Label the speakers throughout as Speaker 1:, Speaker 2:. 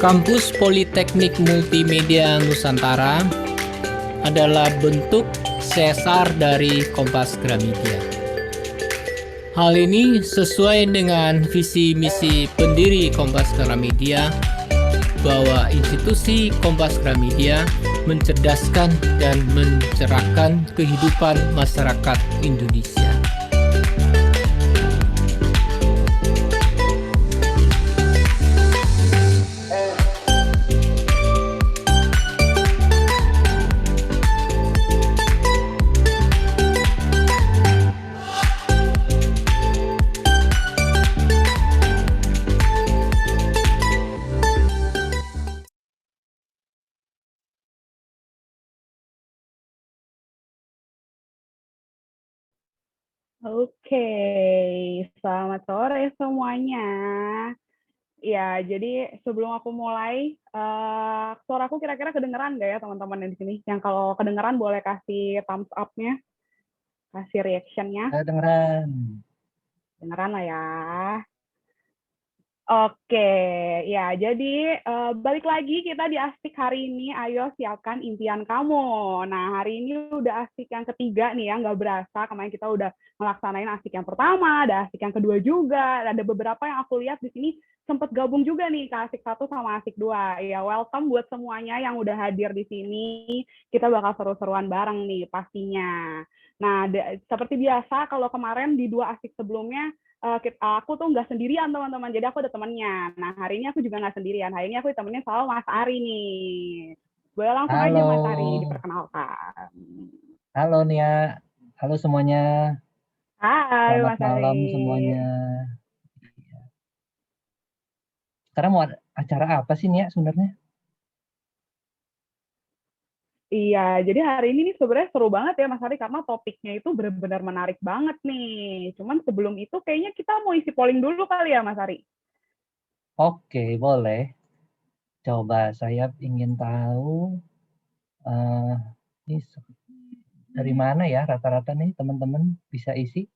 Speaker 1: Kampus Politeknik Multimedia Nusantara adalah bentuk sesar dari Kompas Gramedia. Hal ini sesuai dengan visi misi pendiri Kompas Gramedia bahwa institusi Kompas Gramedia mencerdaskan dan mencerahkan kehidupan masyarakat Indonesia.
Speaker 2: Oke, selamat sore semuanya. Ya, jadi sebelum aku mulai, suaraku kira-kira kedengeran nggak ya teman-teman di sini? Yang kalau kedengeran boleh kasih thumbs up-nya, kasih reaction-nya.
Speaker 3: Kedengeran.
Speaker 2: Kedengeran lah ya. Oke, ya jadi balik lagi kita di Asik hari ini, ayo siapkan impian kamu. Nah, hari ini udah Asik yang ketiga nih ya, nggak berasa. Kemarin kita udah melaksanain Asik yang pertama, ada Asik yang kedua juga. Ada beberapa yang aku lihat di sini sempat gabung juga nih ke Asik 1 sama Asik 2. Ya, welcome buat semuanya yang udah hadir di sini. Kita bakal seru-seruan bareng nih pastinya. Nah, seperti biasa kalau kemarin di 2 Asik sebelumnya, aku tuh nggak sendirian teman-teman, jadi aku ada temannya. Nah, hari ini aku juga nggak sendirian, hari ini aku ditemenin sama Mas Ari nih. Boleh langsung aja Mas Ari diperkenalkan.
Speaker 3: Halo Nia, halo semuanya.
Speaker 2: Hai
Speaker 3: Selamat
Speaker 2: Mas
Speaker 3: malam
Speaker 2: Ari.
Speaker 3: semuanya. Sekarang mau acara apa sih Nia sebenarnya?
Speaker 2: Iya, jadi hari ini nih sebenarnya seru banget ya Mas Ari, karena topiknya itu benar-benar menarik banget nih. Cuman sebelum itu kayaknya kita mau isi polling dulu kali ya Mas Ari?
Speaker 3: Oke, boleh. Coba saya ingin tahu eh, ini dari mana ya rata-rata nih teman-teman bisa isi?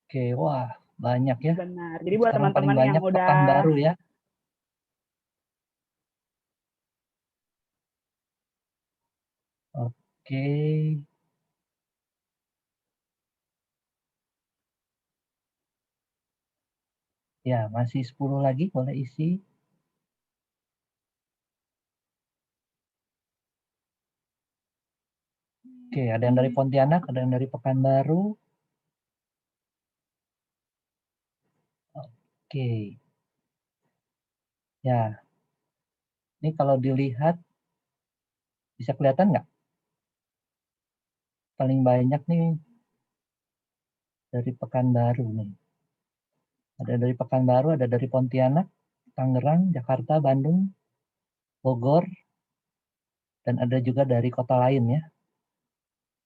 Speaker 3: Oke, wah banyak ya.
Speaker 2: Benar, jadi buat
Speaker 3: Sekarang paling
Speaker 2: teman-teman yang
Speaker 3: banyak
Speaker 2: udah
Speaker 3: Pekanbaru ya. Oke, ya masih 10 lagi boleh isi. Oke, ada yang dari Pontianak, ada yang dari Pekanbaru. Oke, ya. Ini kalau dilihat, bisa kelihatan nggak? Paling banyak nih dari Pekanbaru nih. Ada dari Pekanbaru, ada dari Pontianak, Tangerang, Jakarta, Bandung, Bogor, dan ada juga dari kota lain ya.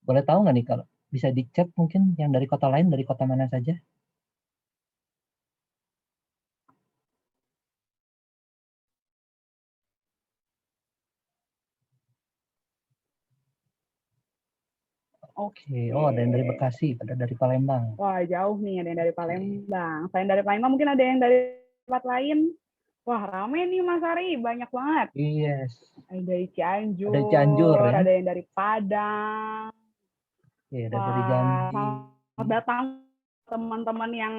Speaker 3: Boleh tahu nggak nih kalau bisa dicek mungkin yang dari kota lain, dari kota mana saja? Oke, oh ada yang dari Bekasi, ada dari Palembang.
Speaker 2: Wah, jauh nih, ada yang dari Palembang. Selain dari Palembang, mungkin ada yang dari tempat lain. Wah, rame nih Mas Ari, banyak banget.
Speaker 3: Yes.
Speaker 2: Ada dari
Speaker 3: Ada Cianjur
Speaker 2: Cianjur,
Speaker 3: ya.
Speaker 2: ada yang dari Padang.
Speaker 3: Oke, ada dari
Speaker 2: Wah,
Speaker 3: Jambi.
Speaker 2: selamat datang teman-teman yang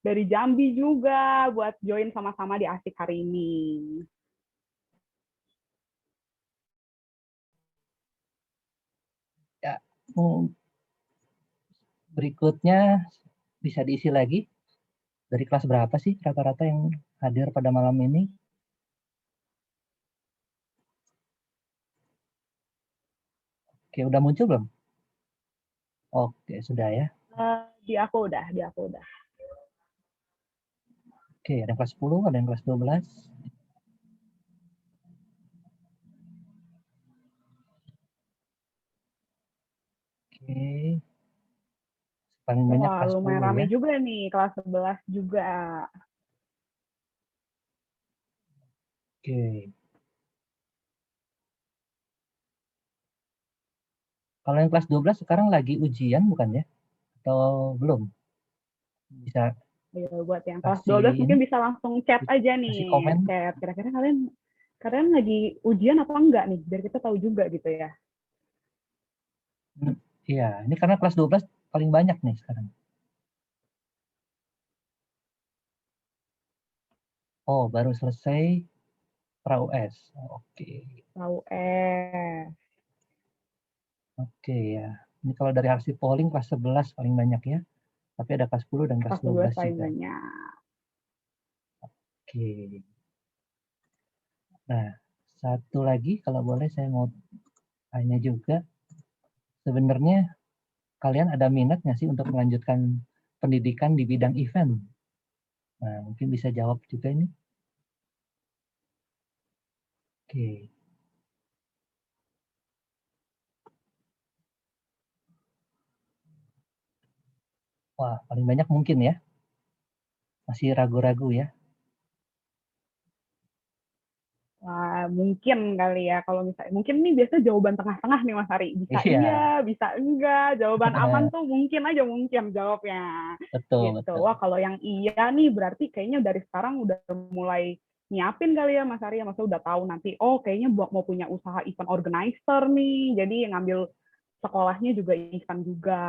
Speaker 2: dari Jambi juga buat join sama-sama di Asik hari ini.
Speaker 3: Ya, berikutnya bisa diisi lagi. Dari kelas berapa sih rata-rata yang hadir pada malam ini? Oke, udah muncul belum? Oke, sudah ya.
Speaker 2: Di aku udah.
Speaker 3: Oke, ada yang kelas 10, ada yang kelas 12. Oke. Paling banyak
Speaker 2: Wah,
Speaker 3: kelas
Speaker 2: lumayan
Speaker 3: 10
Speaker 2: rame
Speaker 3: ya.
Speaker 2: juga nih, kelas 11 juga.
Speaker 3: Oke. Kalau yang kelas 12 sekarang lagi ujian bukan ya? Atau belum? Bisa
Speaker 2: Ayo buat yang kelas
Speaker 3: Kasih
Speaker 2: 12 mungkin
Speaker 3: ini,
Speaker 2: bisa langsung chat aja
Speaker 3: kasih
Speaker 2: nih.
Speaker 3: komen.
Speaker 2: Chat. Kira-kira kalian lagi ujian apa enggak nih? Biar kita tahu juga gitu ya.
Speaker 3: Iya, ini karena kelas 12 paling banyak nih sekarang. Oh, baru selesai pra-US. Oke.
Speaker 2: Tahu
Speaker 3: Oke ya. Ini kalau dari hasil polling kelas 11 paling banyak ya. Tapi ada kelas 10 dan kelas
Speaker 2: kelas 12
Speaker 3: 12
Speaker 2: paling
Speaker 3: juga.
Speaker 2: banyak.
Speaker 3: Oke. Nah, satu lagi kalau boleh saya mau tanya juga. Sebenarnya kalian ada minat nggak sih untuk melanjutkan pendidikan di bidang event? Nah, mungkin bisa jawab juga ini. Oke. Wah, paling banyak mungkin ya. Masih ragu-ragu ya.
Speaker 2: Wah, mungkin kali ya kalau misalnya mungkin ini biasa jawaban tengah-tengah nih Mas Ari. Bisa
Speaker 3: Iya.
Speaker 2: iya, bisa enggak. Jawaban aman tuh mungkin aja mungkin jawabnya.
Speaker 3: Betul,
Speaker 2: Gitu.
Speaker 3: betul.
Speaker 2: Wah, kalau yang iya nih berarti kayaknya dari sekarang udah mulai nyiapin kali ya Mas Ari. Maksudnya udah tahu nanti oh kayaknya mau punya usaha event organizer nih. Jadi ngambil sekolahnya juga event juga.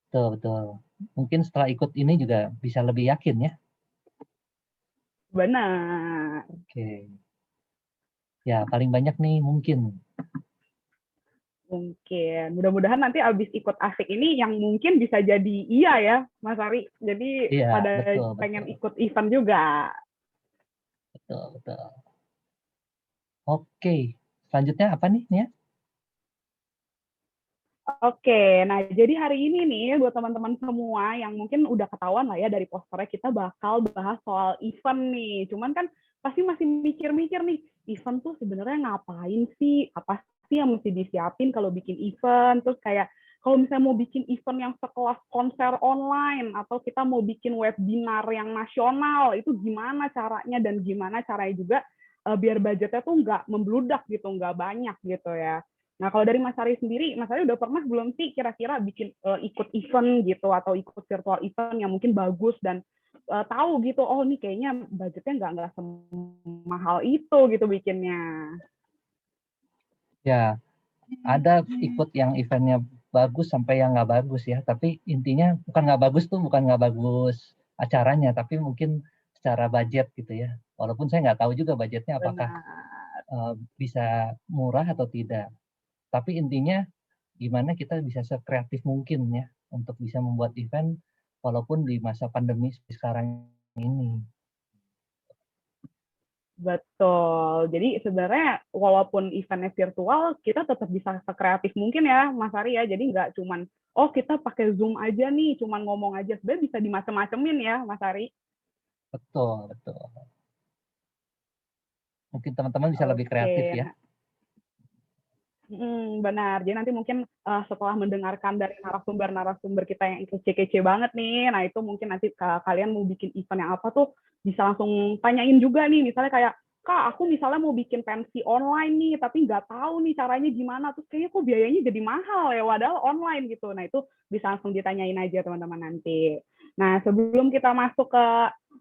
Speaker 3: Betul, betul. Mungkin setelah ikut ini juga bisa lebih yakin ya.
Speaker 2: Benar.
Speaker 3: Oke. Ya, paling banyak nih mungkin.
Speaker 2: Mungkin. Mudah-mudahan nanti abis ikut asik ini yang mungkin bisa jadi iya ya, Mas Ari. Jadi
Speaker 3: Iya,
Speaker 2: pada
Speaker 3: betul,
Speaker 2: pengen
Speaker 3: betul.
Speaker 2: ikut event juga.
Speaker 3: Betul, betul. Oke. Selanjutnya apa nih, Nia?
Speaker 2: Oke, nah jadi hari ini nih buat teman-teman semua yang mungkin udah ketahuan lah ya dari posternya kita bakal bahas soal event nih. Cuman kan pasti masih mikir-mikir nih, event tuh sebenarnya ngapain sih? Apa sih yang mesti disiapin kalau bikin event? Terus kayak kalau misalnya mau bikin event yang sekelas konser online atau kita mau bikin webinar yang nasional, itu gimana caranya dan gimana caranya juga biar budgetnya tuh nggak membludak gitu, nggak banyak gitu ya. Nah, kalau dari Mas Ari sendiri, Mas Ari udah pernah belum sih kira-kira bikin ikut event gitu atau ikut virtual event yang mungkin bagus dan tahu gitu, oh ini kayaknya budgetnya nggak semahal itu gitu bikinnya.
Speaker 3: Ya, ada ikut yang eventnya bagus sampai yang nggak bagus ya. Tapi intinya bukan nggak bagus tuh bukan nggak bagus acaranya, tapi mungkin secara budget gitu ya. Walaupun saya nggak tahu juga budgetnya apakah
Speaker 2: Benar.
Speaker 3: bisa murah atau tidak. Tapi intinya gimana kita bisa sekreatif mungkin ya untuk bisa membuat event walaupun di masa pandemi sekarang ini.
Speaker 2: Betul. Jadi sebenarnya walaupun eventnya virtual, kita tetap bisa sekreatif mungkin ya, Mas Ari ya. Jadi nggak cuman, oh kita pakai Zoom aja nih, cuman ngomong aja. Sebenarnya bisa dimacem-macemin ya, Mas Ari.
Speaker 3: Betul, betul. Mungkin teman-teman bisa lebih kreatif
Speaker 2: Oke.
Speaker 3: ya.
Speaker 2: Benar. Jadi nanti mungkin setelah mendengarkan dari narasumber-narasumber kita yang kece-kece banget nih, nah itu mungkin nanti kalian mau bikin event yang apa tuh bisa langsung tanyain juga nih, misalnya kayak, Kak, aku misalnya mau bikin pensi online nih, tapi nggak tahu nih caranya gimana, terus kayaknya kok biayanya jadi mahal ya, padahal online gitu. Nah itu bisa langsung ditanyain aja teman-teman nanti. Nah sebelum kita masuk ke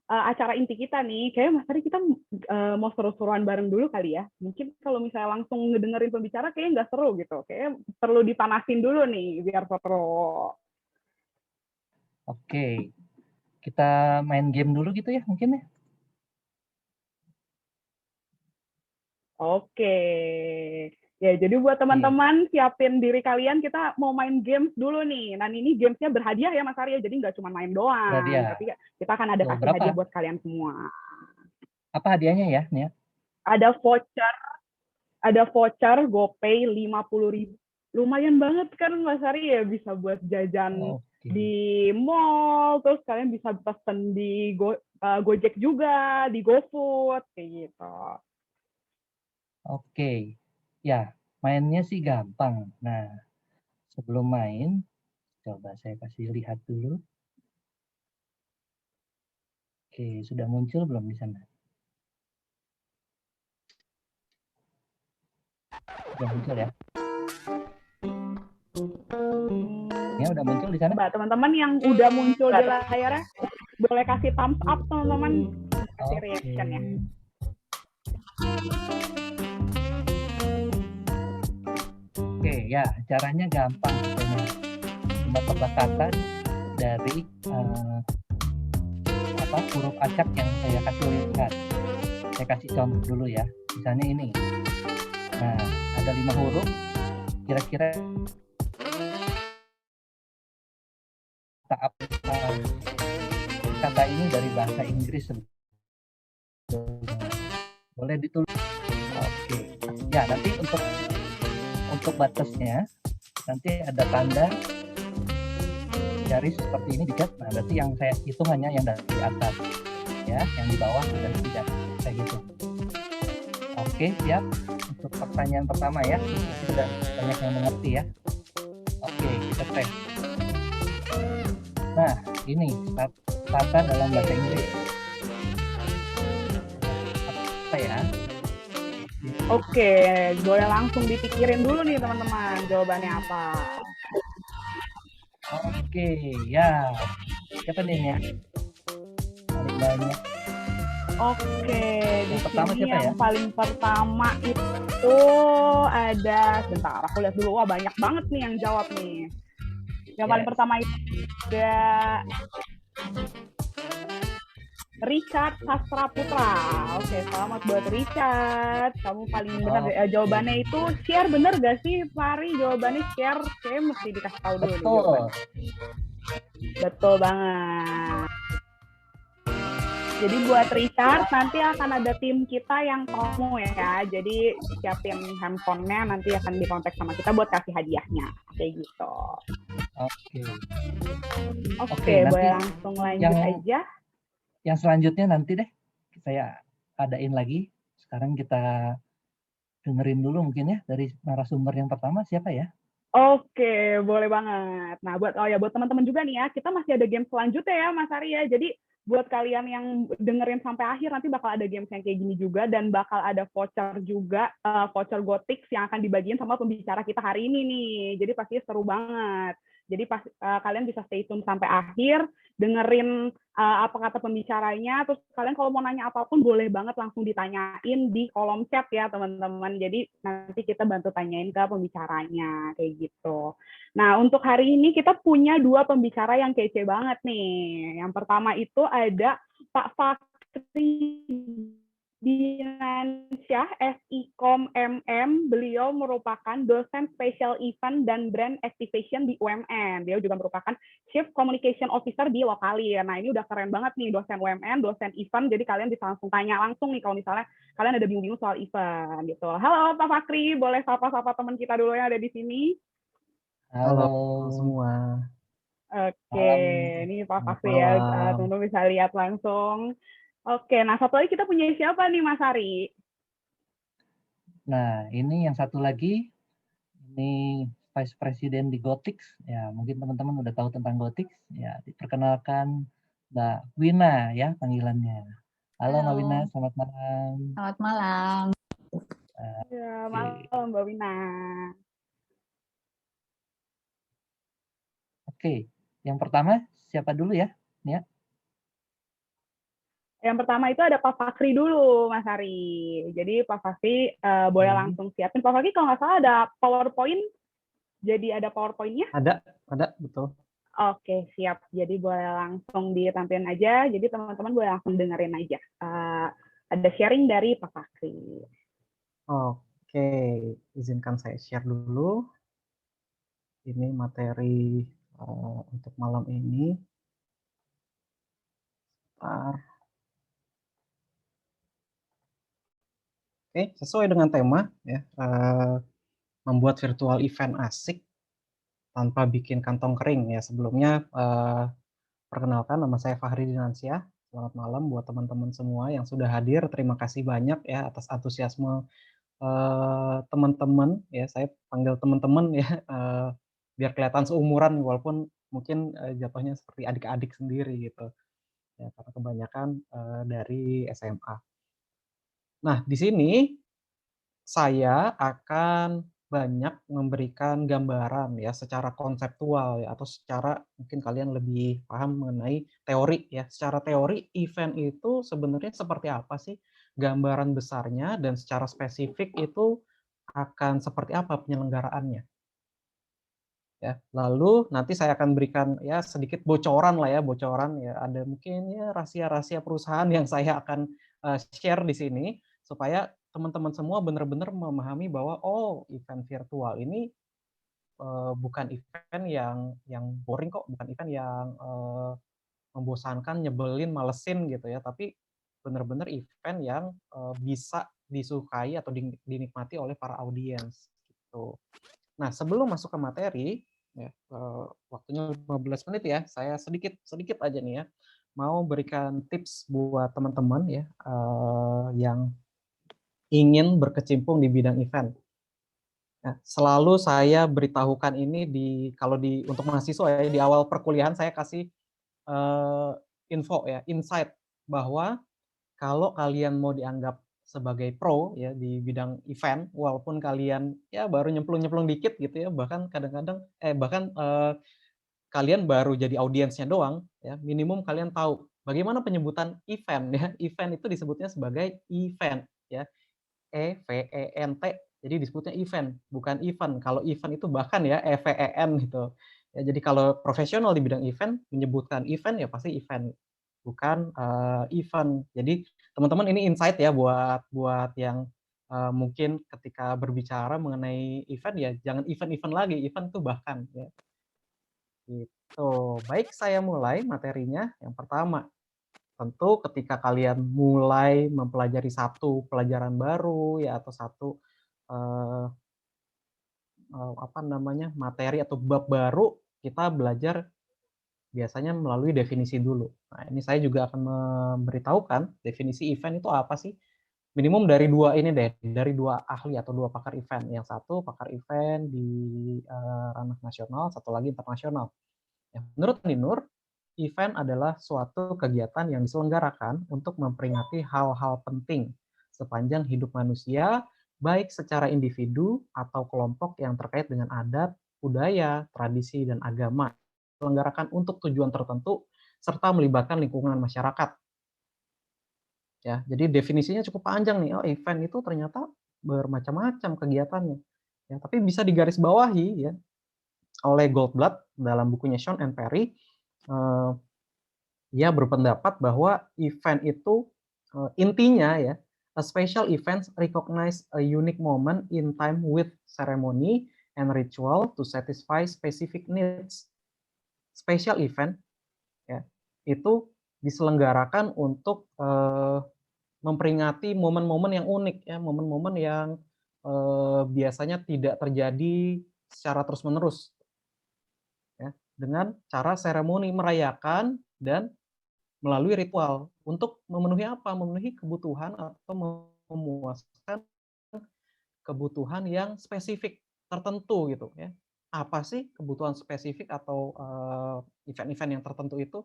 Speaker 2: acara inti kita nih, kayaknya Mas Ari kita mau seru-seruan bareng dulu kali ya. Mungkin kalau misalnya langsung ngedengerin pembicara kayaknya nggak seru gitu. Kayaknya perlu dipanasin dulu nih biar seru.
Speaker 3: Oke, kita main game dulu gitu ya mungkin ya.
Speaker 2: Oke. Ya, jadi buat
Speaker 3: Oke,
Speaker 2: teman-teman siapin diri kalian, kita mau main games dulu nih. Dan ini gamesnya berhadiah ya Mas Arya, jadi nggak cuma main doang,
Speaker 3: hadiah.
Speaker 2: tapi kita akan ada
Speaker 3: Tuh,
Speaker 2: kasih
Speaker 3: berapa?
Speaker 2: hadiah buat kalian semua.
Speaker 3: Apa hadiahnya ya, Nia?
Speaker 2: Ada voucher, ada voucher GoPay 50.000. Lumayan banget kan Mas Ari ya, bisa buat jajan
Speaker 3: Oke,
Speaker 2: di mall, terus kalian bisa pesen di Gojek juga, di GoFood kayak gitu.
Speaker 3: oke. Ya, mainnya sih gampang. Nah, sebelum main, coba saya kasih lihat dulu. Oke, sudah muncul belum di sana? Sudah muncul ya? Ya, udah muncul di sana?
Speaker 2: Coba teman-teman yang udah muncul di layarnya, Boleh kasih thumbs up teman-teman, kasih
Speaker 3: Oke.
Speaker 2: reactionnya.
Speaker 3: Oke, ya caranya gampang sebetulnya. Cuma tebak kata dari huruf acak yang saya kasih lihat. Saya kasih contoh dulu ya. Misalnya ini. Nah, ada 5 huruf. Kira-kira kata ini dari bahasa Inggris. Boleh ditulis. Oke. Ya, nanti untuk batasnya nanti ada tanda garis seperti ini dicat. Nah, berarti yang saya hitung hanya yang dari atas, ya, yang di bawah sudah tidak saya hitung. Oke, siap untuk pertanyaan pertama ya. Sudah banyak yang mengerti ya. Oke, kita tes. Nah, ini kata dalam bahasa Inggris. Apa ya?
Speaker 2: Oke, boleh langsung dipikirin dulu nih teman-teman, jawabannya apa.
Speaker 3: Oke, ya. Siapa nih ya? Paling banyak.
Speaker 2: Oke,
Speaker 3: Yang
Speaker 2: di
Speaker 3: pertama
Speaker 2: sini
Speaker 3: siapa
Speaker 2: yang
Speaker 3: ya?
Speaker 2: paling pertama itu ada, sebentar aku lihat dulu, wah banyak banget nih yang jawab nih. Yang paling
Speaker 3: Yes.
Speaker 2: pertama itu ada Richard Sastra Putra. Oke, selamat buat Richard. Kamu paling benar. Jawabannya itu share, bener gak sih, Fari? Jawabannya share. Saya mesti dikasih tahu dulu nih
Speaker 3: Betul.
Speaker 2: jawabannya. Betul banget. Jadi buat Richard, nanti akan ada tim kita yang promo ya. Jadi siapin handphonenya, nanti akan dikontak sama kita buat kasih hadiahnya. Kayak gitu.
Speaker 3: Oke.
Speaker 2: Oke, boleh langsung lanjut aja.
Speaker 3: Yang selanjutnya nanti deh saya adain lagi. Sekarang kita dengerin dulu mungkin ya dari narasumber yang pertama siapa ya?
Speaker 2: Oke, boleh banget. Nah, buat teman-teman juga nih ya, kita masih ada game selanjutnya ya, Mas Ari ya. Jadi buat kalian yang dengerin sampai akhir nanti bakal ada games yang kayak gini juga dan bakal ada voucher juga, voucher Gotix yang akan dibagiin sama pembicara kita hari ini nih. Jadi pasti seru banget. Jadi kalian bisa stay tune sampai akhir, dengerin apa kata pembicaranya, terus kalian kalau mau nanya apapun boleh banget langsung ditanyain di kolom chat ya teman-teman. Jadi nanti kita bantu tanyain ke pembicaranya kayak gitu. Nah, untuk hari ini kita punya 2 pembicara yang kece banget nih. Yang pertama itu ada Pak Fakri Dinansyah, SIKOM MM. Beliau merupakan dosen special event dan brand activation di UMN. Dia juga merupakan Chief Communication Officer di Lokalir. Nah, ini udah keren banget nih, dosen UMN, dosen event. Jadi kalian bisa langsung tanya langsung nih kalau misalnya kalian ada bingung-bingung soal event gitu. Halo Pak Fakri, boleh sapa-sapa teman kita dulu yang ada di sini?
Speaker 3: Halo
Speaker 4: semua.
Speaker 2: Oke, ini Pak Fakri ya, teman-teman bisa lihat langsung. Oke, nah satu lagi kita punya siapa nih Mas Ari?
Speaker 3: Nah, ini yang satu lagi, ini Vice President di Gotix. Ya, mungkin teman-teman udah tahu tentang Gotix. Ya, diperkenalkan Mbak Wina ya panggilannya. Halo Mbak Wina, selamat malam.
Speaker 5: Selamat malam.
Speaker 2: Ya, malam Mbak Wina.
Speaker 3: Oke, yang pertama siapa dulu ya? Ya.
Speaker 2: Yang pertama itu ada Pak Fakri dulu, Mas Ari. Jadi Pak Fakri boleh langsung siapin. Pak Fakri kalau nggak salah ada PowerPoint. Jadi ada PowerPoint-nya?
Speaker 4: Ada, betul.
Speaker 2: Oke, siap. Jadi boleh langsung ditampilkan aja. Jadi teman-teman boleh langsung dengerin aja. Ada sharing dari Pak Fakri.
Speaker 4: Oke, izinkan saya share dulu. Ini materi untuk malam ini. Oke, sesuai dengan tema ya, membuat virtual event asik tanpa bikin kantong kering ya. Sebelumnya perkenalkan, nama saya Fahri Dinansyah. Selamat malam buat teman-teman semua yang sudah hadir. Terima kasih banyak ya atas antusiasme teman-teman ya. Saya panggil teman-teman ya biar kelihatan seumuran walaupun mungkin jatuhnya seperti adik-adik sendiri gitu. Ya, karena kebanyakan dari SMA. Nah, di sini saya akan banyak memberikan gambaran ya secara konseptual ya atau secara mungkin kalian lebih paham mengenai teori ya. Secara teori event itu sebenarnya seperti apa sih gambaran besarnya dan secara spesifik itu akan seperti apa penyelenggaraannya ya. Lalu nanti saya akan berikan ya sedikit bocoran lah ya, bocoran ya ada mungkin ya rahasia-rahasia perusahaan yang saya akan share di sini supaya teman-teman semua benar-benar memahami bahwa oh event virtual ini bukan event yang boring kok, bukan event yang membosankan, nyebelin, malesin gitu ya, tapi benar-benar event yang bisa disukai atau dinikmati oleh para audiens gitu. Nah, sebelum masuk ke materi ya, waktunya 15 menit ya, saya sedikit sedikit aja nih ya, mau berikan tips buat teman-teman ya, yang ingin berkecimpung di bidang event. Nah, selalu saya beritahukan ini kalau untuk mahasiswa ya, di awal perkuliahan saya kasih, eee, info ya, insight bahwa kalau kalian mau dianggap sebagai pro ya di bidang event, walaupun kalian ya baru nyemplung-nyemplung dikit gitu ya, bahkan kadang-kadang bahkan, kalian baru jadi audiensnya doang ya, minimum kalian tahu bagaimana penyebutan event ya. Event itu disebutnya sebagai event ya, EVENT, jadi disebutnya event, bukan event. Kalau event itu bahkan ya EVEN gitu. Ya jadi kalau profesional di bidang event menyebutkan event ya pasti event, bukan, event. Jadi teman-teman ini insight ya buat buat yang, mungkin ketika berbicara mengenai event ya jangan event-event lagi, event itu bahkan ya, gitu. Baik saya mulai materinya, yang pertama, tentu ketika kalian mulai mempelajari satu pelajaran baru ya atau satu, eee apa namanya, materi atau bab baru, kita belajar biasanya melalui definisi dulu. Nah, ini saya juga akan memberitahukan definisi event itu apa sih. Minimum dari 2 ini deh, dari 2 ahli atau 2 pakar event. Yang satu pakar event di, ranah nasional, satu lagi internasional. Ya, menurut Ninur, event adalah suatu kegiatan yang diselenggarakan untuk memperingati hal-hal penting sepanjang hidup manusia, baik secara individu atau kelompok yang terkait dengan adat, budaya, tradisi, dan agama. Diselenggarakan untuk tujuan tertentu serta melibatkan lingkungan masyarakat. Ya, jadi definisinya cukup panjang nih. Oh, event itu ternyata bermacam-macam kegiatannya. Ya, tapi bisa digarisbawahi ya oleh Goldblatt dalam bukunya Sean and Perry. eh, Dia berpendapat bahwa event itu intinya ya, a special events recognize a unique moment in time with ceremony and ritual to satisfy specific needs. Special event ya, itu diselenggarakan untuk memperingati momen-momen yang unik ya, momen-momen yang biasanya tidak terjadi secara terus-menerus ya, dengan cara seremoni merayakan dan melalui ritual untuk memenuhi apa? Memenuhi kebutuhan atau memuaskan kebutuhan yang spesifik tertentu gitu ya. Apa sih kebutuhan spesifik atau, event-event yang tertentu itu?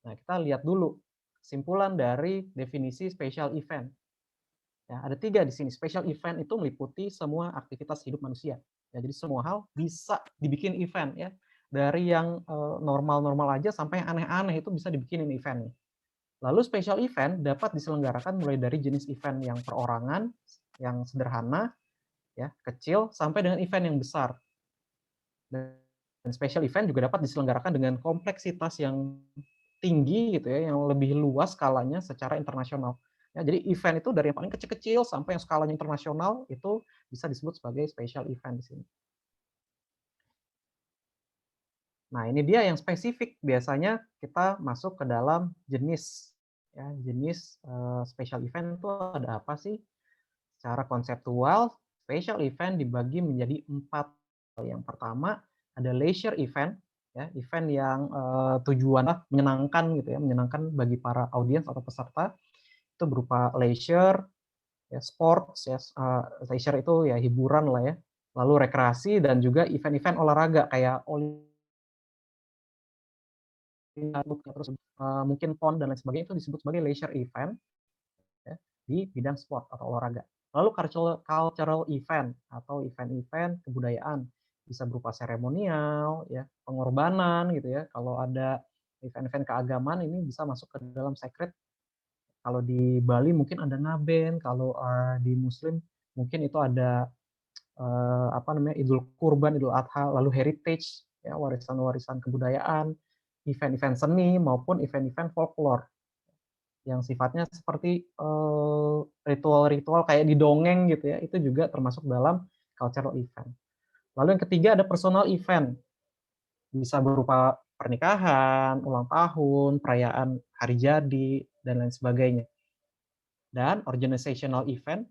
Speaker 4: Nah, kita lihat dulu kesimpulan dari definisi special event. Ya, ada 3 di sini. Special event itu meliputi semua aktivitas hidup manusia. Ya, jadi semua hal bisa dibikin event ya. Dari yang, normal-normal aja sampai yang aneh-aneh itu bisa dibikinin event. Lalu special event dapat diselenggarakan mulai dari jenis event yang perorangan, yang sederhana, ya, kecil, sampai dengan event yang besar. Dan special event juga dapat diselenggarakan dengan kompleksitas yang tinggi gitu ya, yang lebih luas skalanya secara internasional. Ya, jadi event itu dari yang paling kecil-kecil sampai yang skalanya internasional itu bisa disebut sebagai special event di sini. Nah, ini dia yang spesifik. Biasanya kita masuk ke dalam jenis ya, jenis special event itu ada apa sih? Secara konseptual, special event dibagi menjadi 4. Yang pertama ada leisure event, ya, event yang tujuannya menyenangkan gitu ya, menyenangkan bagi para audiens atau peserta. Itu berupa leisure, ya, sports, ya, leisure itu ya hiburan lah ya. Lalu rekreasi dan juga event-event olahraga kayak terus mungkin PON dan lain sebagainya itu disebut sebagai leisure event ya, di bidang sport atau olahraga. Lalu cultural event atau event-event kebudayaan bisa berupa seremonial, ya, pengorbanan gitu ya. Kalau ada event-event keagamaan ini bisa masuk ke dalam sacred. Kalau di Bali mungkin ada Ngaben, kalau di Muslim mungkin itu ada apa namanya Idul Kurban, Idul Adha, lalu heritage, ya, warisan-warisan kebudayaan, event-event seni maupun event-event folklore yang sifatnya seperti ritual-ritual kayak di dongeng gitu ya, itu juga termasuk dalam cultural event. Lalu yang ketiga ada personal event, bisa berupa pernikahan, ulang tahun, perayaan hari jadi, dan lain sebagainya. Dan organizational event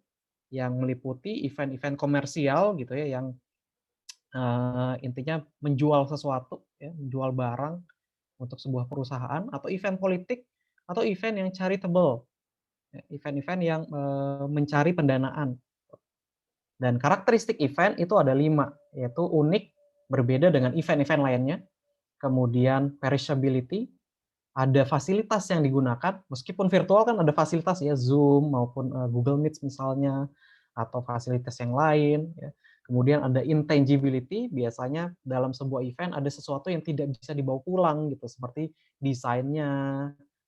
Speaker 4: yang meliputi event-event komersial gitu ya, yang intinya menjual sesuatu, ya, menjual barang untuk sebuah perusahaan, atau event politik, atau event yang charitable, ya, event-event yang mencari pendanaan. Dan karakteristik event itu ada 5, yaitu unik, berbeda dengan event-event lainnya, kemudian perishability, ada fasilitas yang digunakan, meskipun virtual kan ada fasilitas ya, Zoom maupun Google Meet misalnya, atau fasilitas yang lain, ya. Kemudian ada intangibility, biasanya dalam sebuah event ada sesuatu yang tidak bisa dibawa pulang gitu, seperti desainnya,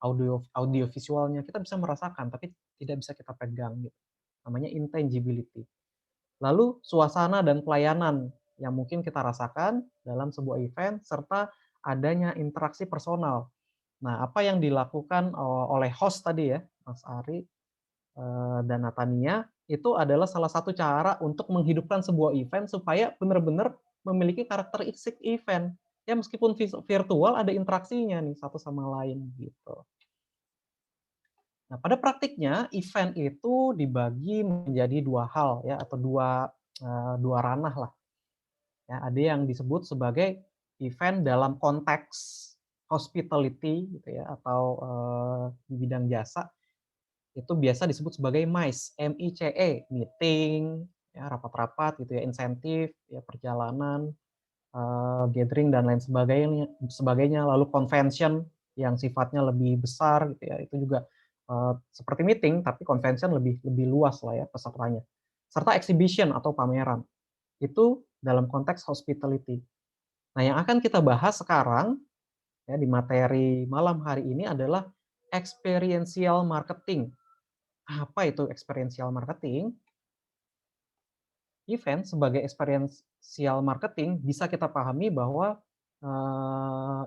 Speaker 4: audio visualnya, kita bisa merasakan tapi tidak bisa kita pegang gitu. Namanya intangibility. Lalu suasana dan pelayanan yang mungkin kita rasakan dalam sebuah event, serta adanya interaksi personal. Nah, apa yang dilakukan oleh host tadi ya, Mas Ari dan Natania, itu adalah salah satu cara untuk menghidupkan sebuah event supaya benar-benar memiliki karakteristik event. Ya meskipun virtual ada interaksinya nih satu sama lain gitu. Nah, pada praktiknya event itu dibagi menjadi 2 hal ya, atau dua ranah lah. Ya, ada yang disebut sebagai event dalam konteks hospitality gitu ya, atau di bidang jasa, itu biasa disebut sebagai MICE, M-I-C-E, meeting, ya, rapat-rapat gitu ya, insentif, ya, perjalanan, gathering dan lain sebagainya, lalu convention yang sifatnya lebih besar gitu ya, itu juga seperti meeting tapi convention lebih lebih luas lah ya pesertanya. Serta exhibition atau pameran. Itu dalam konteks hospitality. Nah, yang akan kita bahas sekarang ya di materi malam hari ini adalah experiential marketing. Apa itu experiential marketing? Event sebagai experiential marketing bisa kita pahami bahwa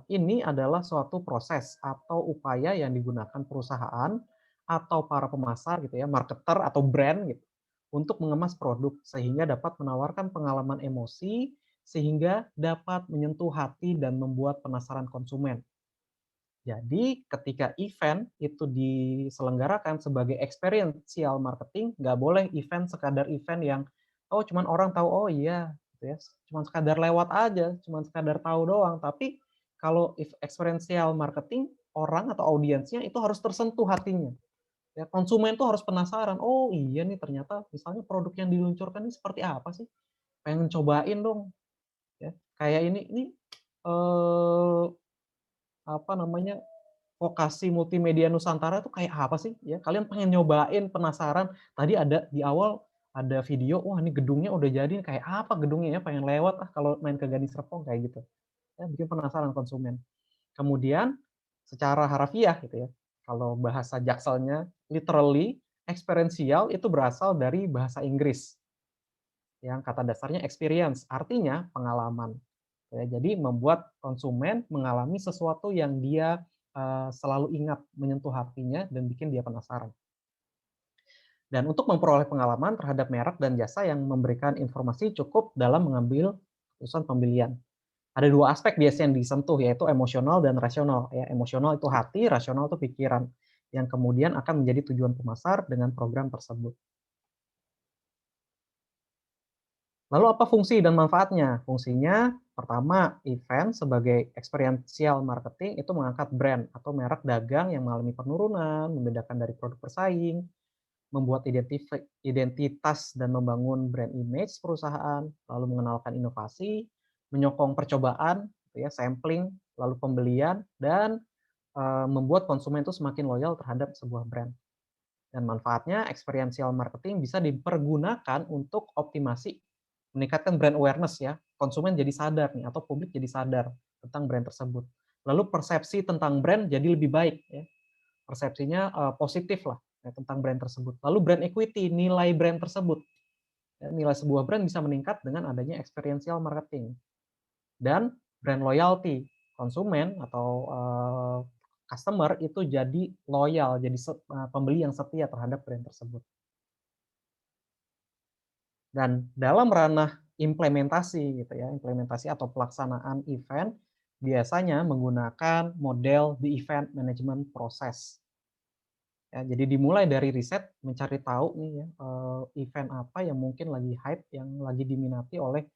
Speaker 4: ini adalah suatu proses atau upaya yang digunakan perusahaan atau para pemasar gitu ya, marketer atau brand gitu, untuk mengemas produk sehingga dapat menawarkan pengalaman emosi sehingga dapat menyentuh hati dan membuat penasaran konsumen. Jadi ketika event itu diselenggarakan sebagai experiential marketing, nggak boleh event sekadar event yang, oh cuman orang tahu, oh iya, gitu ya, cuman sekadar lewat aja, cuman sekadar tahu doang. Tapi kalau experiential marketing, orang atau audiensnya itu harus tersentuh hatinya. Ya, konsumen tuh harus penasaran, oh iya nih ternyata misalnya produk yang diluncurkan ini seperti apa sih? Pengen cobain dong. Ya, kayak ini eh, apa namanya, vokasi multimedia Nusantara tuh kayak apa sih? Ya, kalian pengen nyobain, penasaran. Tadi ada di awal ada video, wah ini gedungnya udah jadi, kayak apa gedungnya ya? Pengen lewat ah kalau main ke Gading Serpong kayak gitu. Ya, bikin penasaran konsumen. Kemudian secara harafiah gitu ya. Kalau bahasa jakselnya literally experiential itu berasal dari bahasa Inggris yang kata dasarnya experience, artinya pengalaman. Ya, jadi membuat konsumen mengalami sesuatu yang dia selalu ingat, menyentuh hatinya dan bikin dia penasaran. Dan untuk memperoleh pengalaman terhadap merek dan jasa yang memberikan informasi cukup dalam mengambil keputusan pembelian. Ada 2 aspek biasanya yang disentuh, yaitu emosional dan rasional. Ya, emosional itu hati, rasional itu pikiran, yang kemudian akan menjadi tujuan pemasar dengan program tersebut. Lalu apa fungsi dan manfaatnya? Fungsinya pertama, event sebagai experiential marketing itu mengangkat brand atau merek dagang yang mengalami penurunan, membedakan dari produk bersaing, membuat identitas dan membangun brand image perusahaan, lalu mengenalkan inovasi, menyokong percobaan, gitu ya, sampling, lalu pembelian, dan membuat konsumen itu semakin loyal terhadap sebuah brand. Dan manfaatnya experiential marketing bisa dipergunakan untuk optimasi, meningkatkan brand awareness ya. Konsumen jadi sadar nih atau publik jadi sadar tentang brand tersebut. Lalu persepsi tentang brand jadi lebih baik ya. Persepsinya positif lah ya, tentang brand tersebut. Lalu brand equity, nilai brand tersebut. Ya, nilai sebuah brand bisa meningkat dengan adanya experiential marketing. Dan brand loyalty, konsumen atau customer itu jadi loyal, jadi pembeli yang setia terhadap brand tersebut. Dan dalam ranah implementasi gitu ya, implementasi atau pelaksanaan event biasanya menggunakan model the event management process. Ya, jadi dimulai dari riset, mencari tahu nih ya, event apa yang mungkin lagi hype, yang lagi diminati oleh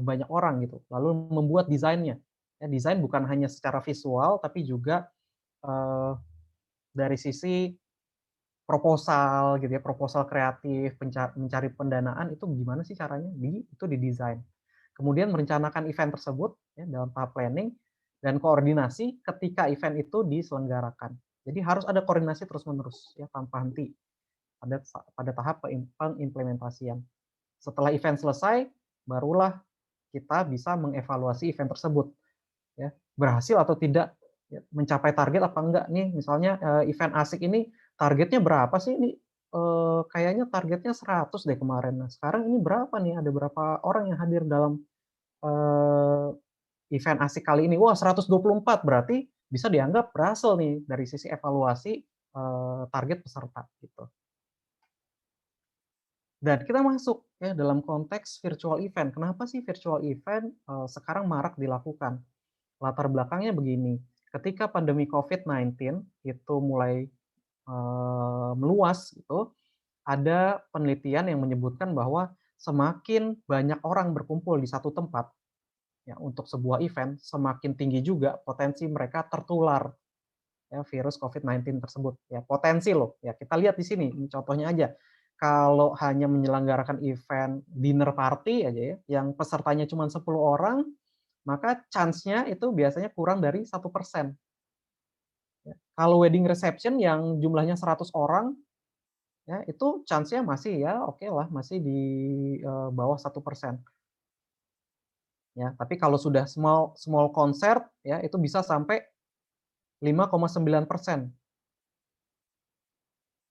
Speaker 4: banyak orang gitu. Lalu membuat desainnya. Ya, desain bukan hanya secara visual, tapi juga dari sisi proposal gitu ya, proposal kreatif, mencari pendanaan itu gimana sih caranya? Itu didesain. Kemudian merencanakan event tersebut ya, dalam tahap planning dan koordinasi ketika event itu diselenggarakan. Jadi harus ada koordinasi terus-menerus ya tanpa henti pada tahap pengimplementasian. Setelah event selesai, barulah kita bisa mengevaluasi event tersebut ya, berhasil atau tidak, ya, mencapai target apa enggak nih. Misalnya event asik ini targetnya berapa sih? Ini kayaknya targetnya 100 deh kemarin. Nah, sekarang ini berapa nih? Ada berapa orang yang hadir dalam event asik kali ini? Wah, 124, berarti bisa dianggap berhasil nih dari sisi evaluasi target peserta gitu. Dan kita masuk ya dalam konteks virtual event. Kenapa sih virtual event sekarang marak dilakukan? Latar belakangnya begini, ketika pandemi COVID-19 itu mulai meluas gitu, ada penelitian yang menyebutkan bahwa semakin banyak orang berkumpul di satu tempat ya untuk sebuah event, semakin tinggi juga potensi mereka tertular ya virus COVID-19 tersebut. Ya, potensi loh. Ya, kita lihat di sini, ini contohnya aja. Kalau hanya menyelenggarakan event dinner party aja ya, yang pesertanya cuma 10 orang, maka chance-nya itu biasanya kurang dari 1%. Ya. Kalau wedding reception yang jumlahnya 100 orang, ya itu chance-nya masih ya oke lah, masih di bawah 1%. Ya, tapi kalau sudah small small concert ya itu bisa sampai 5,9%.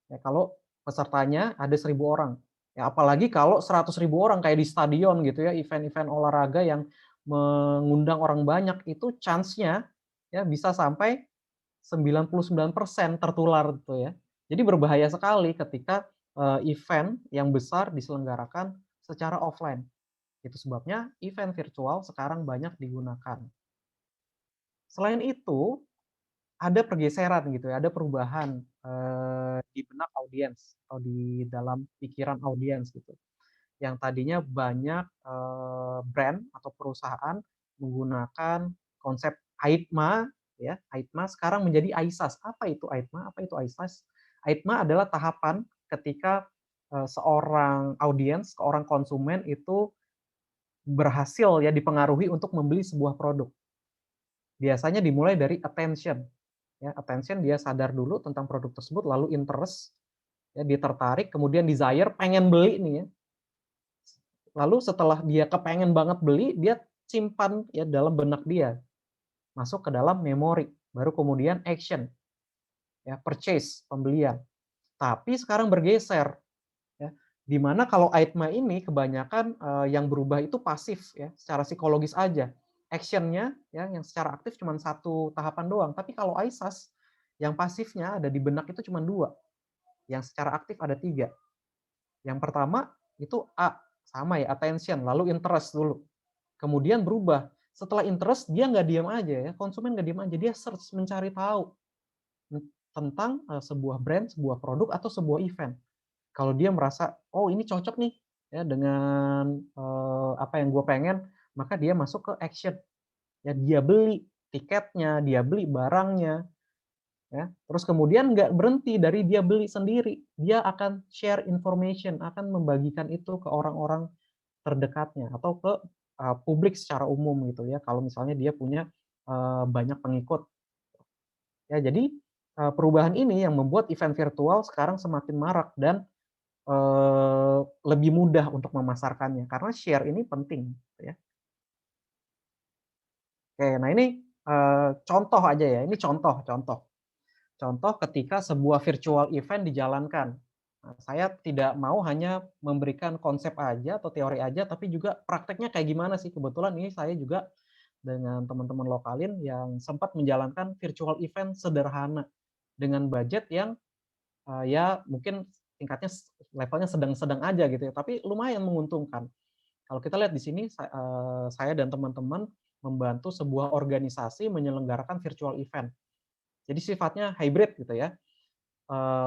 Speaker 4: Ya, kalau pesertanya ada 1.000 orang. Ya, apalagi kalau 100.000 orang kayak di stadion gitu ya, event-event olahraga yang mengundang orang banyak itu chance-nya ya bisa sampai 99% tertular gitu ya. Jadi berbahaya sekali ketika event yang besar diselenggarakan secara offline. Itu sebabnya event virtual sekarang banyak digunakan. Selain itu, ada pergeseran gitu ya, ada perubahan di benak audiens atau di dalam pikiran audiens gitu. Yang tadinya banyak brand atau perusahaan menggunakan konsep AIDMA ya, AIDMA sekarang menjadi AISAS. Apa itu AIDMA? Apa itu AISAS? AIDMA adalah tahapan ketika seorang audiens, seorang konsumen itu berhasil ya dipengaruhi untuk membeli sebuah produk. Biasanya dimulai dari attention. Ya, attention dia sadar dulu tentang produk tersebut, lalu interest, ya, dia tertarik, kemudian desire, pengen beli nih ya. Lalu setelah dia kepengen banget beli, dia simpan ya dalam benak dia, masuk ke dalam memori, baru kemudian action, ya purchase, pembelian. Tapi sekarang bergeser, ya, di mana kalau AIDMA ini kebanyakan yang berubah itu pasif ya, secara psikologis aja. Actionnya ya yang secara aktif cuma satu tahapan doang. Tapi kalau AISAS yang pasifnya ada di benak itu cuma 2, yang secara aktif ada 3. Yang pertama itu A, sama ya, attention, lalu interest dulu. Kemudian berubah. Setelah interest, dia nggak diam aja ya, konsumen nggak diam aja, dia search, mencari tahu tentang sebuah brand, sebuah produk, atau sebuah event. Kalau dia merasa, oh ini cocok nih ya dengan apa yang gue pengen, maka dia masuk ke action. Ya, dia beli tiketnya, dia beli barangnya, ya. Terus kemudian nggak berhenti dari dia beli sendiri, dia akan share information, akan membagikan itu ke orang-orang terdekatnya atau ke publik secara umum gitu ya. Kalau misalnya dia punya banyak pengikut. Ya, jadi perubahan ini yang membuat event virtual sekarang semakin marak dan lebih mudah untuk memasarkannya karena share ini penting, gitu ya. Oke, nah ini contoh aja ya, ini contoh ketika sebuah virtual event dijalankan. Nah, saya tidak mau hanya memberikan konsep aja atau teori aja, tapi juga prakteknya kayak gimana sih. Kebetulan ini saya juga dengan teman-teman lokalin yang sempat menjalankan virtual event sederhana dengan budget yang ya mungkin tingkatnya levelnya sedang-sedang aja gitu ya, tapi lumayan menguntungkan. Kalau kita lihat di sini saya dan teman-teman membantu sebuah organisasi menyelenggarakan virtual event. Jadi sifatnya hybrid gitu ya.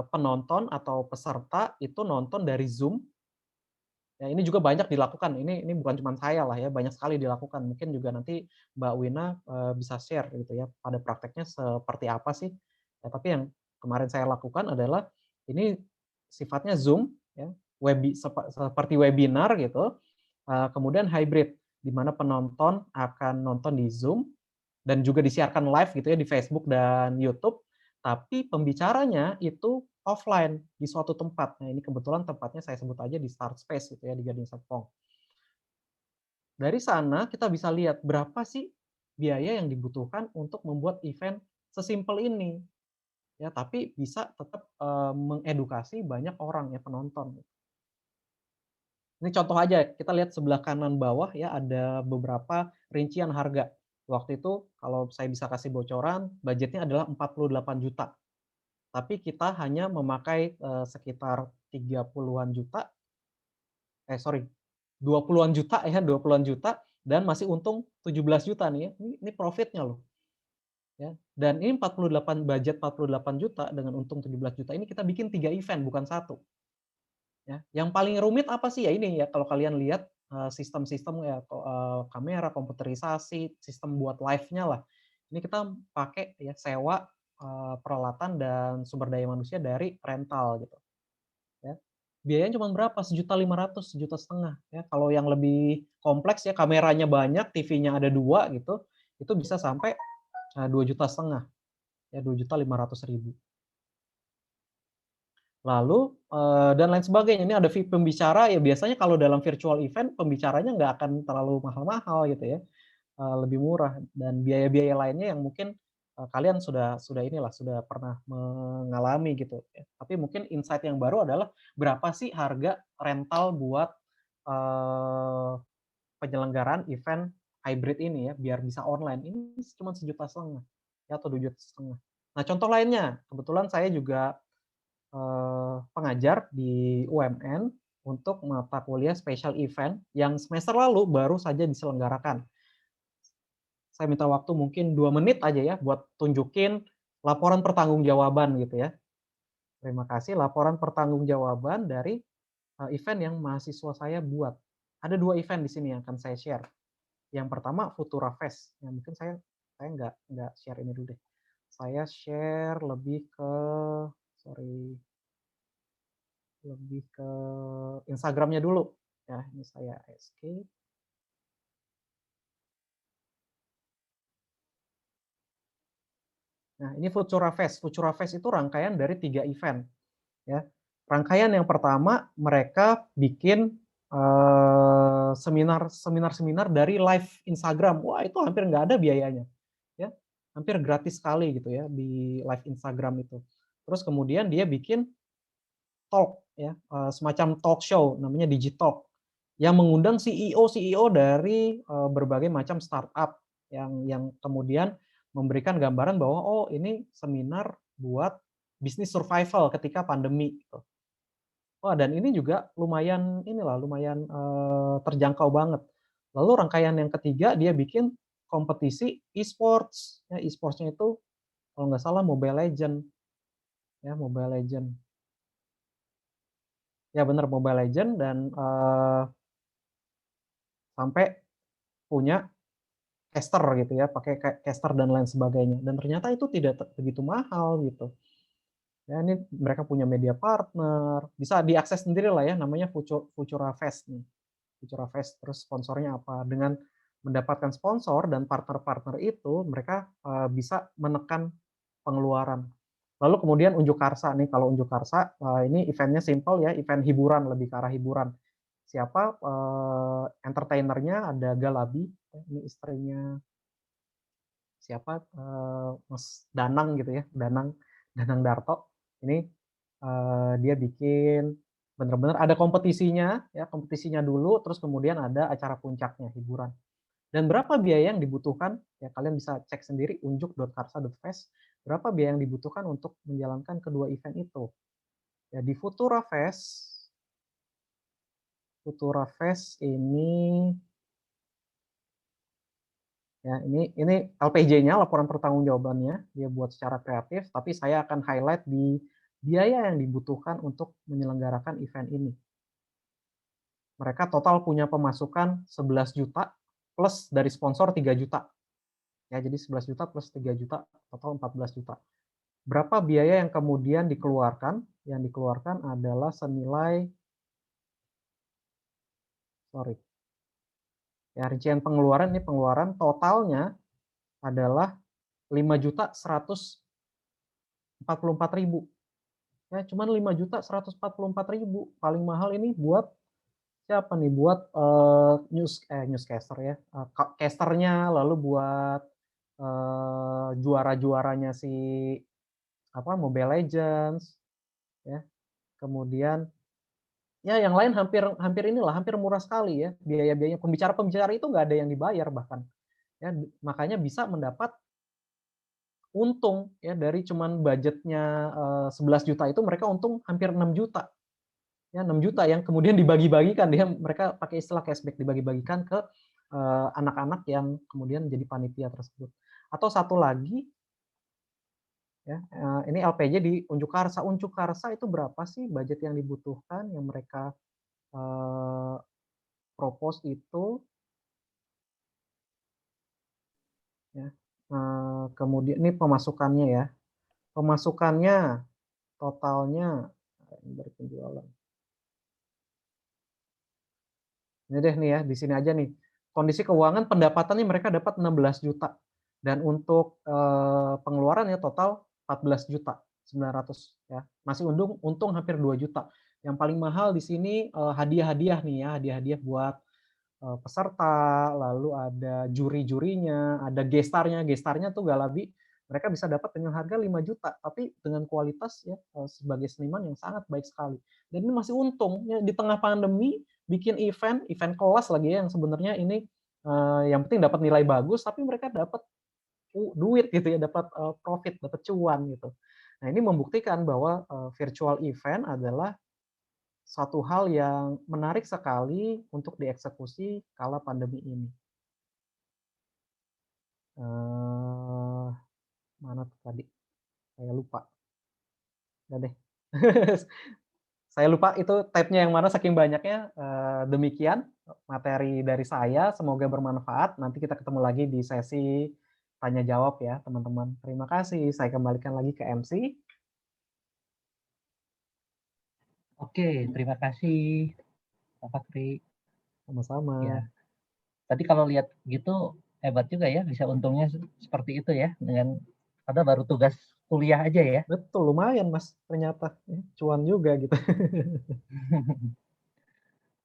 Speaker 4: Penonton atau peserta itu nonton dari Zoom. Ya, ini juga banyak dilakukan. Ini bukan cuma saya lah ya, banyak sekali dilakukan. Mungkin juga nanti Mbak Wina bisa share gitu ya pada prakteknya seperti apa sih. Ya, tapi yang kemarin saya lakukan adalah ini sifatnya Zoom ya, seperti webinar gitu. Kemudian hybrid di mana penonton akan nonton di Zoom dan juga disiarkan live gitu ya di Facebook dan YouTube, tapi pembicaranya itu offline di suatu tempat. Nah, ini kebetulan tempatnya saya sebut aja di Start Space gitu ya di Gading Serpong. Dari sana kita bisa lihat berapa sih biaya yang dibutuhkan untuk membuat event sesimpel ini. Ya, tapi bisa tetap mengedukasi banyak orang ya penonton. Ini contoh aja, kita lihat sebelah kanan bawah ya ada beberapa rincian harga. Waktu itu kalau saya bisa kasih bocoran, budgetnya adalah 48 juta. Tapi kita hanya memakai sekitar 30-an juta, sorry, 20-an juta ya, 20-an juta dan masih untung 17 juta nih ya. Ini profitnya loh. Ya. Dan ini 48 budget 48 juta dengan untung 17 juta ini kita bikin 3 event bukan satu. Ya, yang paling rumit apa sih? Ya ini ya, kalau kalian lihat sistem-sistem ya kamera, komputerisasi, sistem buat live-nya lah. Ini kita pakai ya sewa peralatan dan sumber daya manusia dari rental gitu. Ya. Biayanya cuma berapa? 1.500.000, 1,5 juta ya. Kalau yang lebih kompleks ya kameranya banyak, TV-nya ada 2 gitu, itu bisa sampai 2,5 juta ya 2.500.000. Lalu, dan lain sebagainya. Ini ada pembicara, ya biasanya kalau dalam virtual event pembicaranya nggak akan terlalu mahal-mahal gitu ya, lebih murah dan biaya-biaya lainnya yang mungkin, kalian sudah pernah mengalami gitu ya. Tapi mungkin insight yang baru adalah berapa sih harga rental buat, penyelenggaraan event hybrid ini ya, biar bisa online. Ini cuma 1,5 juta ya atau 2,5 juta. Nah contoh lainnya, kebetulan saya juga pengajar di UMN untuk mata kuliah special event yang semester lalu baru saja diselenggarakan. Saya minta waktu mungkin 2 menit aja ya buat tunjukin laporan pertanggungjawaban gitu ya. Terima kasih, laporan pertanggungjawaban dari event yang mahasiswa saya buat. Ada 2 event di sini yang akan saya share. Yang pertama Futura Fest, yang mungkin saya nggak share ini dulu deh. Saya share lebih ke Instagram-nya dulu. Ya, ini saya escape. Nah, ini Futura Fest. Futura Fest itu rangkaian dari 3 event. Ya. Rangkaian yang pertama, mereka bikin seminar dari live Instagram. Wah, itu hampir nggak ada biayanya. Ya, hampir gratis sekali gitu ya di live Instagram itu. Terus kemudian dia bikin talk ya, semacam talk show namanya Digitalk yang mengundang CEO dari berbagai macam startup yang kemudian memberikan gambaran bahwa oh ini seminar buat bisnis survival ketika pandemi gitu. Wah, dan ini juga lumayan terjangkau banget. Lalu rangkaian yang ketiga dia bikin kompetisi e-sports. Ya, e-sports-nya itu kalau nggak salah Mobile Legend. Ya, Mobile Legend. Ya benar Mobile Legend dan sampai punya caster gitu ya, pakai caster dan lain sebagainya. Dan ternyata itu tidak begitu mahal gitu. Ya ini mereka punya media partner, bisa diakses sendiri lah ya, namanya Futura Fest nih. Futura Fest, terus sponsornya apa. Dengan mendapatkan sponsor dan partner-partner itu, mereka bisa menekan pengeluaran. Lalu kemudian unjuk karsa nih, kalau unjuk karsa ini eventnya simple ya, event hiburan, lebih ke arah hiburan. Siapa entertainernya, ada Galabi, ini istrinya siapa, Mas Danang gitu ya, Danang Darto. Ini dia bikin bener-bener ada kompetisinya ya, kompetisinya dulu, terus kemudian ada acara puncaknya, hiburan. Dan berapa biaya yang dibutuhkan, ya kalian bisa cek sendiri unjuk.karsa.fest, berapa biaya yang dibutuhkan untuk menjalankan kedua event itu. Ya di Futura Fest ini ya ini LPJ-nya, laporan pertanggungjawabannya, dia buat secara kreatif, tapi saya akan highlight di biaya yang dibutuhkan untuk menyelenggarakan event ini. Mereka total punya pemasukan 11 juta plus dari sponsor 3 juta. Ya, jadi 11 juta plus 3 juta, total 14 juta. Berapa biaya yang kemudian dikeluarkan? Yang dikeluarkan adalah senilai, ya rincian pengeluaran, ini pengeluaran totalnya adalah 5.144.000. Ya, cuman 5.144.000. Paling mahal ini buat siapa nih? Buat newscaster ya, casternya, lalu buat juara-juaranya si Mobile Legends, ya. Kemudian ya yang lain hampir murah sekali ya biaya-biayanya. Pembicara-pembicara itu nggak ada yang dibayar bahkan. Ya, makanya bisa mendapat untung ya dari cuman budgetnya 11 juta itu mereka untung hampir 6 juta. Ya 6 juta yang kemudian dibagi-bagikan, mereka pakai istilah cashback, dibagi-bagikan ke anak-anak yang kemudian menjadi panitia tersebut. Atau satu lagi ya, ini LPJ di unjuk karsa. Unjuk karsa itu berapa sih budget yang dibutuhkan yang mereka propose itu ya. Kemudian ini pemasukannya ya. Pemasukannya totalnya dari penjualan. Ini deh nih ya, di sini aja nih. Kondisi keuangan pendapatannya mereka dapat 16 juta. Dan untuk pengeluaran ya total 14 juta 900 ya. Masih untung hampir 2 juta. Yang paling mahal di sini hadiah-hadiah nih ya, hadiah-hadiah buat peserta, lalu ada juri-jurinya, ada gestarnya. Gestarnya tuh Galabi, mereka bisa dapat dengan harga 5 juta, tapi dengan kualitas ya sebagai seniman yang sangat baik sekali. Dan ini masih untung ya di tengah pandemi bikin event kelas lagi ya, yang sebenarnya ini yang penting dapat nilai bagus, tapi mereka dapat duit gitu ya, dapat profit, dapat cuan gitu. Nah, ini membuktikan bahwa virtual event adalah satu hal yang menarik sekali untuk dieksekusi kala pandemi ini. Mana tuh tadi? Saya lupa. Udah deh. Saya lupa itu tab-nya yang mana saking banyaknya. Demikian materi dari saya, semoga bermanfaat. Nanti kita ketemu lagi di sesi tanya jawab ya, teman-teman. Terima kasih. Saya kembalikan lagi ke MC.
Speaker 3: Oke, terima kasih Pak Fakri.
Speaker 4: Sama-sama.
Speaker 3: Ya, tadi kalau lihat gitu hebat juga ya, bisa untungnya seperti itu ya, dengan ada baru tugas kuliah aja ya.
Speaker 4: Betul, lumayan Mas, ternyata. Cuan juga gitu.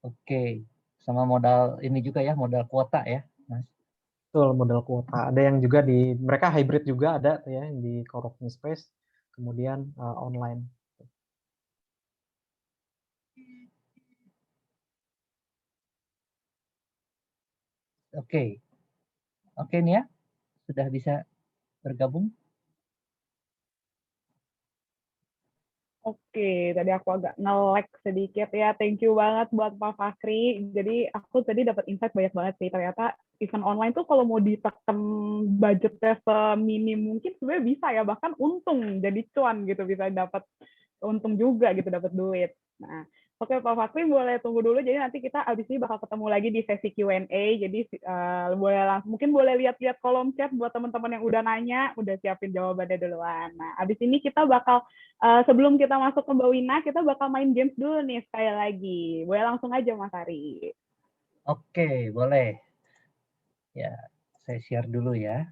Speaker 3: Oke, sama modal ini juga ya, modal kuota ya, Mas.
Speaker 4: Betul, modal kuota. Ada yang juga mereka hybrid juga ada ya, di co-working space, kemudian online.
Speaker 3: Oke, nih ya, sudah bisa bergabung.
Speaker 2: Oke, tadi aku agak nge-lag sedikit ya. Thank you banget buat Pak Fakri. Jadi aku tadi dapat insight banyak banget sih. Ternyata event online tuh kalau mau ditekan budgetnya seminim mungkin sebenarnya bisa ya. Bahkan untung jadi cuan gitu, bisa dapat untung juga gitu, dapat duit. Nah, oke Pak Fakri boleh tunggu dulu. Jadi nanti kita abis ini bakal ketemu lagi di sesi Q&A. Jadi mungkin boleh lihat-lihat kolom chat buat teman-teman yang udah nanya, udah siapin jawabannya duluan. Nah, abis ini kita bakal sebelum kita masuk ke Mbak Wina, kita bakal main games dulu nih sekali lagi. Boleh langsung aja Mas Ari.
Speaker 3: Oke, boleh. Ya, saya share dulu ya.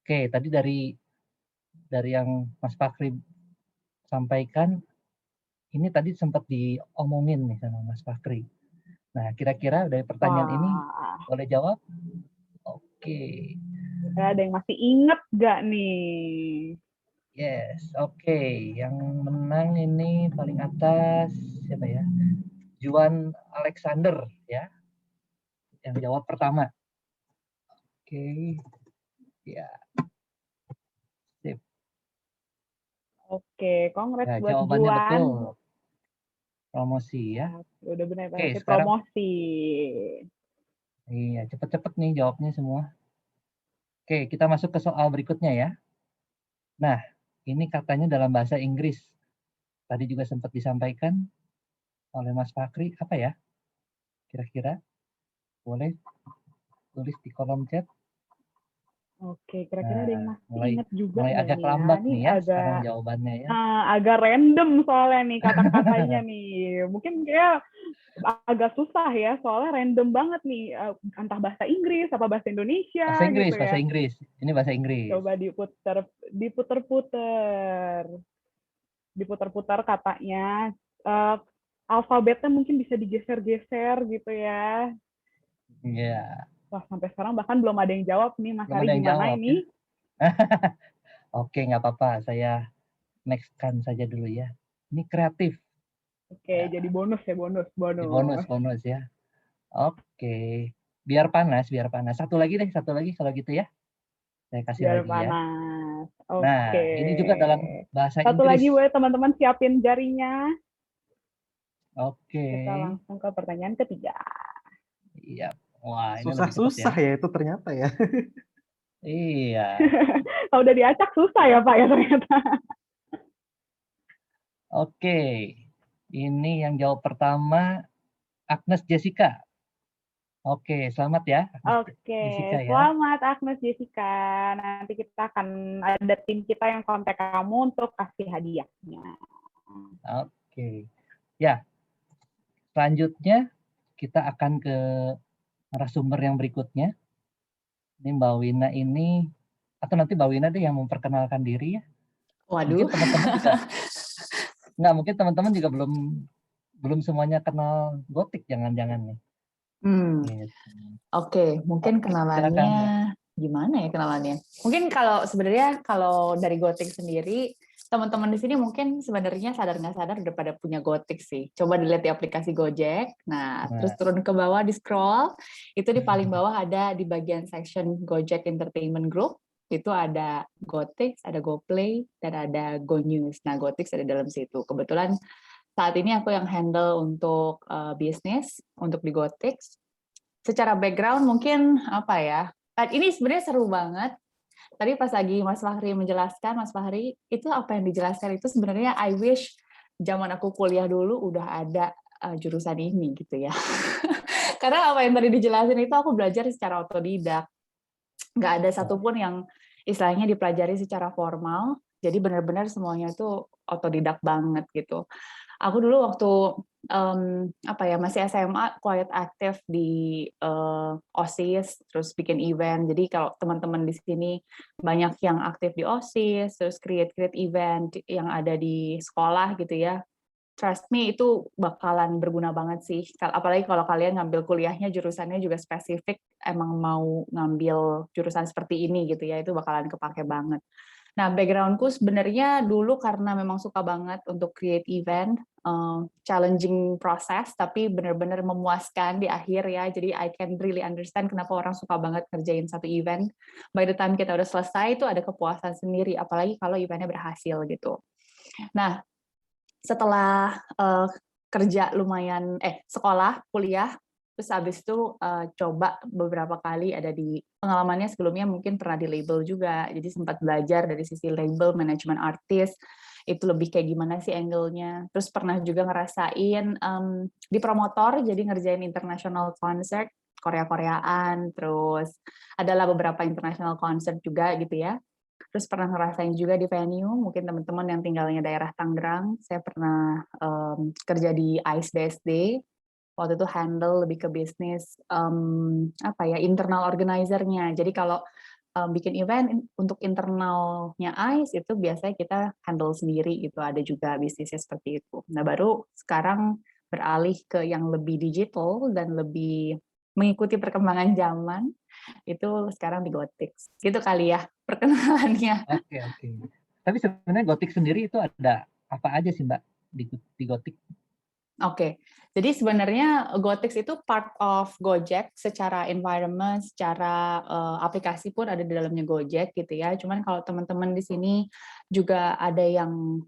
Speaker 3: Oke, tadi dari yang Mas Fakri sampaikan, ini tadi sempat diomongin nih sama Mas Fakri. Nah, kira-kira dari pertanyaan ini
Speaker 2: Wah,
Speaker 3: boleh jawab? Oke.
Speaker 2: ada yang masih inget gak nih?
Speaker 3: Yes, oke. Yang menang ini paling atas siapa ya? Juan Alexander ya, yang jawab pertama. Oke, ya, sip.
Speaker 2: Oke, congrats
Speaker 3: Ya,
Speaker 2: buat
Speaker 3: jawabannya
Speaker 2: Juan.
Speaker 3: betul. Promosi ya.
Speaker 2: Udah benar
Speaker 3: Oke,
Speaker 2: berarti
Speaker 3: sekarang
Speaker 2: promosi.
Speaker 3: iya, cepet-cepet nih jawabnya semua. Oke, kita masuk ke soal berikutnya ya. Nah, ini katanya dalam bahasa Inggris. Tadi juga sempat disampaikan oleh Mas Fakri, apa ya? Kira-kira boleh tulis di kolom chat.
Speaker 2: Oke, kira-kira ada yang
Speaker 3: Nah,
Speaker 2: masih inget juga
Speaker 3: mulai
Speaker 2: nggak
Speaker 3: agak
Speaker 2: nih ya?
Speaker 3: lambat
Speaker 2: Ini
Speaker 3: nih ya sekarang
Speaker 2: agak
Speaker 3: jawabannya ya.
Speaker 2: agak random soalnya nih kata-katanya nih. Mungkin kayak agak susah ya, soalnya random banget nih. Entah bahasa Inggris, apa bahasa Indonesia
Speaker 3: Bahasa Inggris,
Speaker 2: gitu
Speaker 3: bahasa
Speaker 2: ya.
Speaker 3: Inggris. Ini bahasa Inggris.
Speaker 2: Coba diputer-puter katanya. Alfabetnya mungkin bisa digeser-geser gitu ya.
Speaker 3: Iya,
Speaker 2: Wah, sampai sekarang bahkan belum ada yang jawab nih, Mas
Speaker 3: belum
Speaker 2: Ari,
Speaker 3: ada yang
Speaker 2: gimana
Speaker 3: jawab ya.
Speaker 2: ini?
Speaker 3: Oke, nggak apa-apa. Saya next-kan saja dulu ya. Ini kreatif.
Speaker 2: Oke,
Speaker 3: Ya,
Speaker 2: jadi bonus ya, bonus.
Speaker 3: di bonus ya. Oke. Biar panas, biar panas. Satu lagi deh, satu lagi kalau gitu ya. Saya kasih
Speaker 2: Biar
Speaker 3: lagi ya.
Speaker 2: panas.
Speaker 3: Nah,
Speaker 2: Oke.
Speaker 3: ini juga dalam bahasa
Speaker 2: Satu
Speaker 3: Inggris.
Speaker 2: lagi boleh teman-teman siapin jarinya.
Speaker 3: Oke.
Speaker 2: Kita langsung ke pertanyaan ketiga.
Speaker 3: Iya. Wah, ini lebih cepat ya.
Speaker 4: Susah-susah ya itu ternyata ya.
Speaker 3: Iya.
Speaker 2: Kalau udah diacak susah ya Pak ya ternyata.
Speaker 3: Oke. Ini yang jawab pertama Agnes Jessica. Oke, selamat ya Agnes
Speaker 2: Oke,
Speaker 3: Jessica ya.
Speaker 2: selamat Agnes Jessica. Nanti kita akan ada tim kita yang kontak kamu untuk kasih hadiahnya.
Speaker 3: Oke. Ya. Selanjutnya kita akan ke narasumber yang berikutnya. Ini Mbak Wina ini, atau nanti Mbak Wina deh yang memperkenalkan diri ya.
Speaker 5: Waduh.
Speaker 3: Mungkin teman-teman juga mungkin teman-teman juga belum semuanya kenal Gothic, jangan-jangan nih. Gitu.
Speaker 5: Oke, mungkin kenalannya
Speaker 3: Silakan,
Speaker 5: gimana ya kenalannya? Mungkin sebenarnya kalau dari Gothic sendiri, teman-teman di sini mungkin sebenarnya sadar nggak sadar udah pada punya Gothic sih. Coba dilihat di aplikasi Gojek. Nah, terus turun ke bawah di scroll, itu di paling bawah ada di bagian section Gojek Entertainment Group. Itu ada Gothic, ada GoPlay, dan ada GoNews. Nah, Gothic ada dalam situ. Kebetulan saat ini aku yang handle untuk bisnis, untuk di Gothic. Secara background mungkin apa ya? Ini sebenarnya seru banget. Tadi pas lagi Mas Fahri menjelaskan, Mas Fahri, itu apa yang dijelaskan itu sebenarnya I wish zaman aku kuliah dulu udah ada jurusan ini gitu ya. Karena apa yang tadi dijelasin itu aku belajar secara otodidak. Nggak ada satupun yang istilahnya dipelajari secara formal. Jadi benar-benar semuanya itu otodidak banget gitu. Aku dulu waktu masih SMA quite aktif di OSIS, terus bikin event. Jadi kalau teman-teman di sini banyak yang aktif di OSIS, terus create event yang ada di sekolah gitu ya. Trust me itu bakalan berguna banget sih. Apalagi kalau kalian ngambil kuliahnya jurusannya juga spesifik, emang mau ngambil jurusan seperti ini gitu ya, itu bakalan kepake banget. Nah, background-ku sebenarnya dulu karena memang suka banget untuk create event, challenging proses, tapi benar-benar memuaskan di akhir ya. Jadi I can really understand kenapa orang suka banget ngerjain satu event. By the time kita udah selesai, itu ada kepuasan sendiri, apalagi kalau eventnya berhasil gitu. Nah, setelah kerja lumayan, sekolah, kuliah, terus habis itu coba beberapa kali ada di pengalamannya sebelumnya mungkin pernah di label juga, jadi sempat belajar dari sisi label, manajemen artis, itu lebih kayak gimana sih angle-nya. Terus pernah juga ngerasain di promotor, jadi ngerjain international concert, Korea-Koreaan, terus adalah beberapa international concert juga gitu ya. Terus pernah ngerasain juga di venue, mungkin teman-teman yang tinggalnya daerah Tangerang, saya pernah kerja di ICE BSD, waktu itu handle lebih ke bisnis internal organizer-nya. Jadi kalau bikin event untuk internalnya ICE itu biasanya kita handle sendiri gitu. Ada juga bisnisnya seperti itu. Nah, baru sekarang beralih ke yang lebih digital dan lebih mengikuti perkembangan zaman, itu sekarang di Gotix. Gitu kali ya perkenalannya.
Speaker 3: Oke, oke. Tapi sebenarnya Gothic sendiri itu ada apa aja sih Mbak di Gothic?
Speaker 5: Oke, jadi sebenarnya Gotix itu part of Gojek secara environment, secara aplikasi pun ada di dalamnya Gojek gitu ya. Cuman kalau teman-teman di sini juga ada yang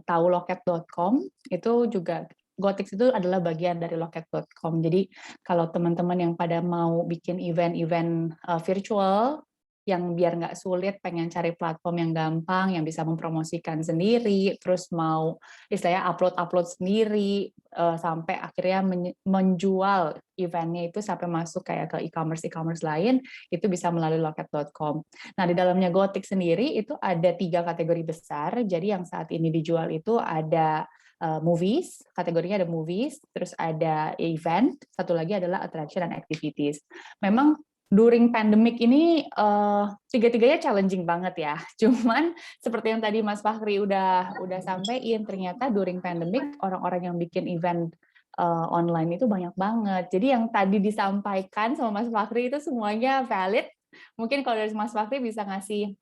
Speaker 5: tahu loket.com, itu juga Gotix itu adalah bagian dari loket.com. Jadi kalau teman-teman yang pada mau bikin event-event virtual, yang biar nggak sulit, pengen cari platform yang gampang, yang bisa mempromosikan sendiri, terus mau istilahnya upload sendiri, sampai akhirnya menjual eventnya itu sampai masuk kayak ke e-commerce lain, itu bisa melalui loket.com. Nah, di dalamnya Gotix sendiri itu ada 3 kategori besar. Jadi yang saat ini dijual itu ada movies, kategorinya ada movies, terus ada event, satu lagi adalah attraction and activities. Memang during pandemic ini tiga-tiganya challenging banget ya. Cuman seperti yang tadi Mas Fahri udah sampaikan, ternyata during pandemic orang-orang yang bikin event online itu banyak banget. Jadi yang tadi disampaikan sama Mas Fahri itu semuanya valid. Mungkin kalau dari Mas Fahri bisa ngasih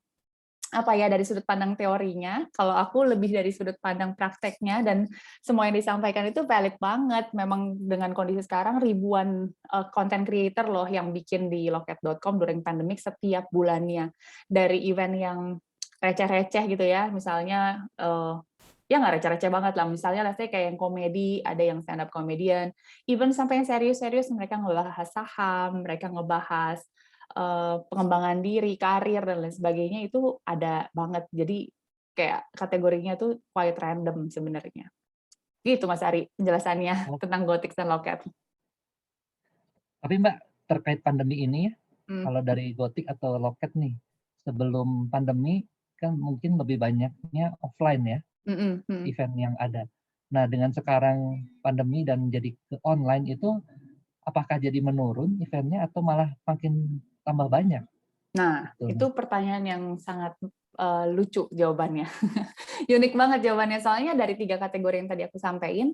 Speaker 5: apa ya dari sudut pandang teorinya, kalau aku lebih dari sudut pandang prakteknya, dan semua yang disampaikan itu valid banget. Memang dengan kondisi sekarang ribuan content creator loh yang bikin di loket.com during pandemic setiap bulannya. Dari event yang receh-receh gitu ya, misalnya ya nggak receh-receh banget lah, misalnya let's say kayak yang komedi, ada yang stand up comedian, even sampai yang serius-serius mereka ngebahas saham, mereka ngebahas pengembangan diri, karir, dan lain sebagainya itu ada banget. Jadi kayak kategorinya tuh quite random sebenarnya. Gitu Mas Ari, penjelasannya
Speaker 3: Oh,
Speaker 5: tentang Gotix dan Loket.
Speaker 3: tapi Mbak terkait pandemi ini ya,
Speaker 5: Hmm.
Speaker 3: kalau dari Gothic atau Loket nih, sebelum pandemi kan mungkin lebih banyaknya offline ya event yang ada. Nah, dengan sekarang pandemi dan jadi ke online itu apakah jadi menurun eventnya atau malah makin tambah banyak?
Speaker 5: Nah,
Speaker 3: Gitu.
Speaker 5: itu pertanyaan yang sangat lucu jawabannya. Unik banget jawabannya, soalnya dari 3 kategori yang tadi aku sampaikan,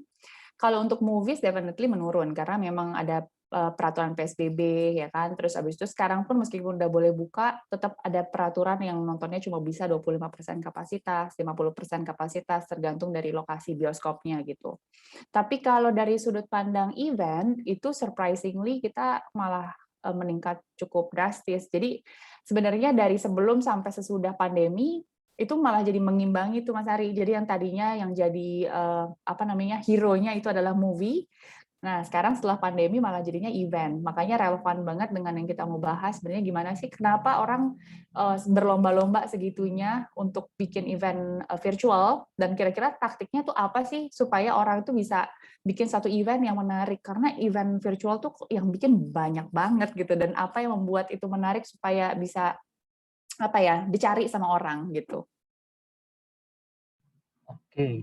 Speaker 5: kalau untuk movies definitely menurun, karena memang ada peraturan PSBB, ya kan, terus habis itu sekarang pun meskipun udah boleh buka, tetap ada peraturan yang nontonnya cuma bisa 25% kapasitas, 50% kapasitas, tergantung dari lokasi bioskopnya gitu. Tapi kalau dari sudut pandang event, itu surprisingly kita malah meningkat cukup drastis. Jadi sebenarnya dari sebelum sampai sesudah pandemi itu malah jadi mengimbangi tuh Mas Ari. Jadi yang tadinya yang jadi hero-nya itu adalah movie. Nah, sekarang setelah pandemi malah jadinya event. Makanya relevan banget dengan yang kita mau bahas sebenarnya gimana sih kenapa orang berlomba-lomba segitunya untuk bikin event virtual, dan kira-kira taktiknya tuh apa sih supaya orang itu bisa bikin satu event yang menarik, karena event virtual tuh yang bikin banyak banget gitu, dan apa yang membuat itu menarik supaya bisa dicari sama orang gitu.
Speaker 3: Oke,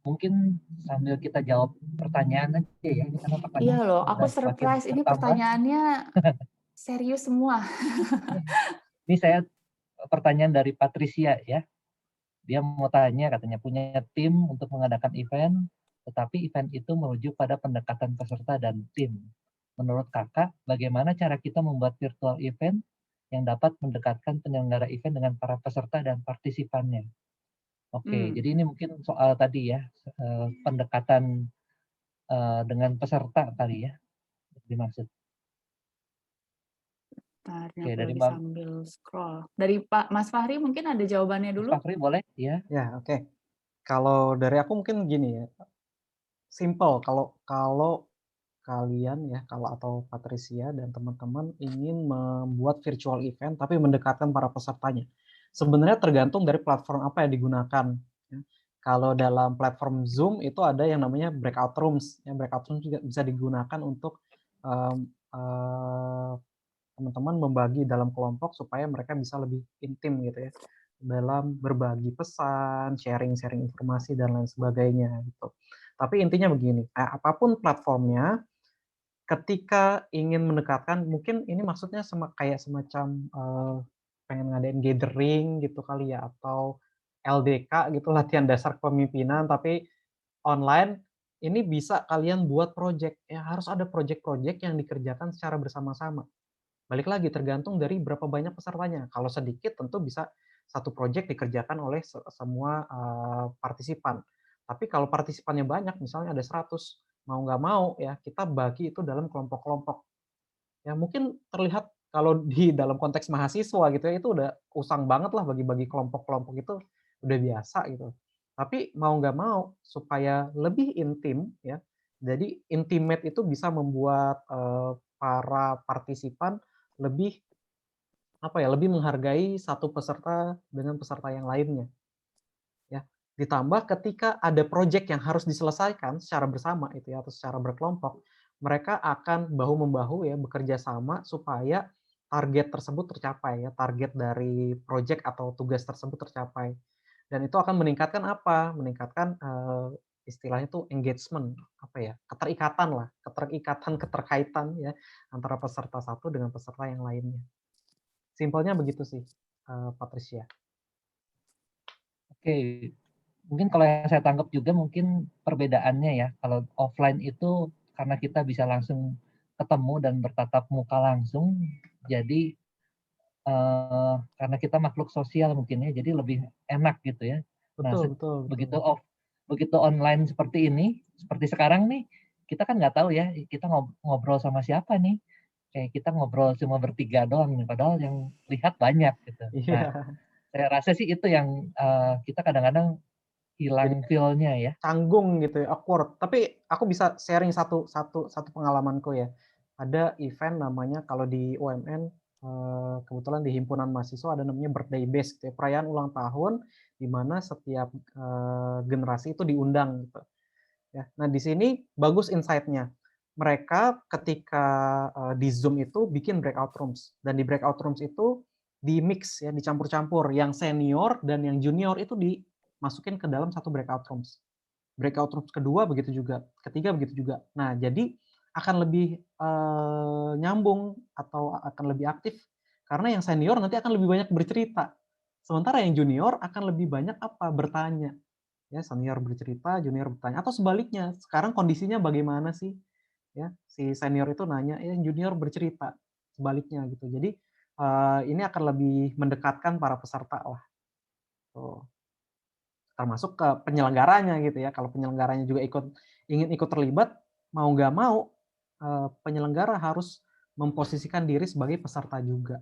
Speaker 3: mungkin sambil kita jawab pertanyaan aja ya, ini karena pertanyaan
Speaker 5: Iya loh, aku
Speaker 3: udah semakin
Speaker 5: surprise ini
Speaker 3: bertambah.
Speaker 5: pertanyaannya serius semua.
Speaker 3: Ini saya pertanyaan dari Patricia ya. Dia mau tanya, katanya punya tim untuk mengadakan event, tetapi event itu merujuk pada pendekatan peserta dan tim. Menurut kakak, bagaimana cara kita membuat virtual event yang dapat mendekatkan penyelenggara event dengan para peserta dan partisipannya? Oke, jadi ini mungkin soal tadi ya, pendekatan dengan peserta kali ya, dimaksud. Oke, dari Mbak
Speaker 5: Sambil scroll. Dari Pak Mas Fahri mungkin ada jawabannya dulu?
Speaker 3: Fahri boleh? Ya.
Speaker 4: Ya, oke. Kalau dari aku mungkin gini ya, simple. Kalau kalian ya, atau Patricia dan teman-teman ingin membuat virtual event tapi mendekatkan para pesertanya. Sebenarnya tergantung dari platform apa yang digunakan. Ya. Kalau dalam platform Zoom itu ada yang namanya breakout rooms. Ya, breakout rooms juga bisa digunakan untuk teman-teman membagi dalam kelompok supaya mereka bisa lebih intim gitu ya dalam berbagi pesan, sharing informasi dan lain sebagainya gitu. Tapi intinya begini, apapun platformnya, ketika ingin mendekatkan, mungkin ini maksudnya kayak semacam pengen ngadain gathering gitu kali ya, atau LDK gitu, latihan dasar kepemimpinan, tapi online, ini bisa kalian buat project. Ya harus ada project-project yang dikerjakan secara bersama-sama. Balik lagi tergantung dari berapa banyak pesertanya. Kalau sedikit tentu bisa satu project dikerjakan oleh semua partisipan. Tapi kalau partisipannya banyak, misalnya ada 100, mau nggak mau ya kita bagi itu dalam kelompok-kelompok. Ya mungkin terlihat kalau di dalam konteks mahasiswa gitu ya, itu udah usang banget lah bagi-bagi kelompok-kelompok itu udah biasa gitu. Tapi mau nggak mau supaya lebih intim ya, jadi intimate itu bisa membuat para partisipan lebih apa ya, lebih menghargai satu peserta dengan peserta yang lainnya ya. Ditambah ketika ada project yang harus diselesaikan secara bersama itu ya, atau secara berkelompok, mereka akan bahu-membahu ya, bekerja sama supaya target tersebut tercapai ya, target dari project atau tugas tersebut tercapai. Dan itu akan meningkatkan apa? Meningkatkan, istilahnya itu engagement, apa ya, keterikatan lah, keterkaitan ya, antara peserta satu dengan peserta yang lainnya. Simpelnya begitu sih, Patricia.
Speaker 3: Oke, mungkin kalau yang saya tangkap juga mungkin perbedaannya ya, kalau offline itu karena kita bisa langsung ketemu dan bertatap muka langsung, jadi karena kita makhluk sosial mungkin ya, jadi lebih enak gitu ya. Nah,
Speaker 4: Betul betul
Speaker 3: begitu
Speaker 4: betul.
Speaker 3: begitu online seperti ini, seperti sekarang nih, kita kan nggak tahu ya, kita ngobrol sama siapa nih. Kayak kita ngobrol cuma bertiga doang nih, padahal yang lihat banyak gitu. Nah,
Speaker 4: Iya,
Speaker 3: saya rasa sih itu yang kita kadang-kadang
Speaker 4: jadi
Speaker 3: hilang feel-nya ya.
Speaker 4: canggung gitu ya, awkward. Tapi aku bisa sharing satu pengalamanku ya. Ada event namanya kalau di UMN, kebetulan di himpunan mahasiswa ada namanya birthday bash gitu ya, perayaan ulang tahun di mana setiap, generasi itu diundang gitu ya. Nah di sini bagus insight-nya. Mereka ketika, di Zoom itu bikin breakout rooms dan di breakout rooms itu di-mix ya, dicampur-campur, yang senior dan yang junior itu dimasukin ke dalam satu breakout rooms. Breakout rooms kedua begitu juga, ketiga begitu juga. Nah, jadi akan lebih, nyambung atau akan lebih aktif karena yang senior nanti akan lebih banyak bercerita. Sementara yang junior akan lebih banyak apa, bertanya. Ya, senior bercerita, junior bertanya atau sebaliknya, sekarang kondisinya bagaimana sih? Ya, si senior itu nanya, ya junior bercerita, sebaliknya gitu. Jadi, ini akan lebih mendekatkan para peserta lah, tuh. Termasuk ke penyelenggaranya gitu ya, kalau penyelenggaranya juga ingin ikut terlibat, mau nggak mau, penyelenggara harus memposisikan diri sebagai peserta juga,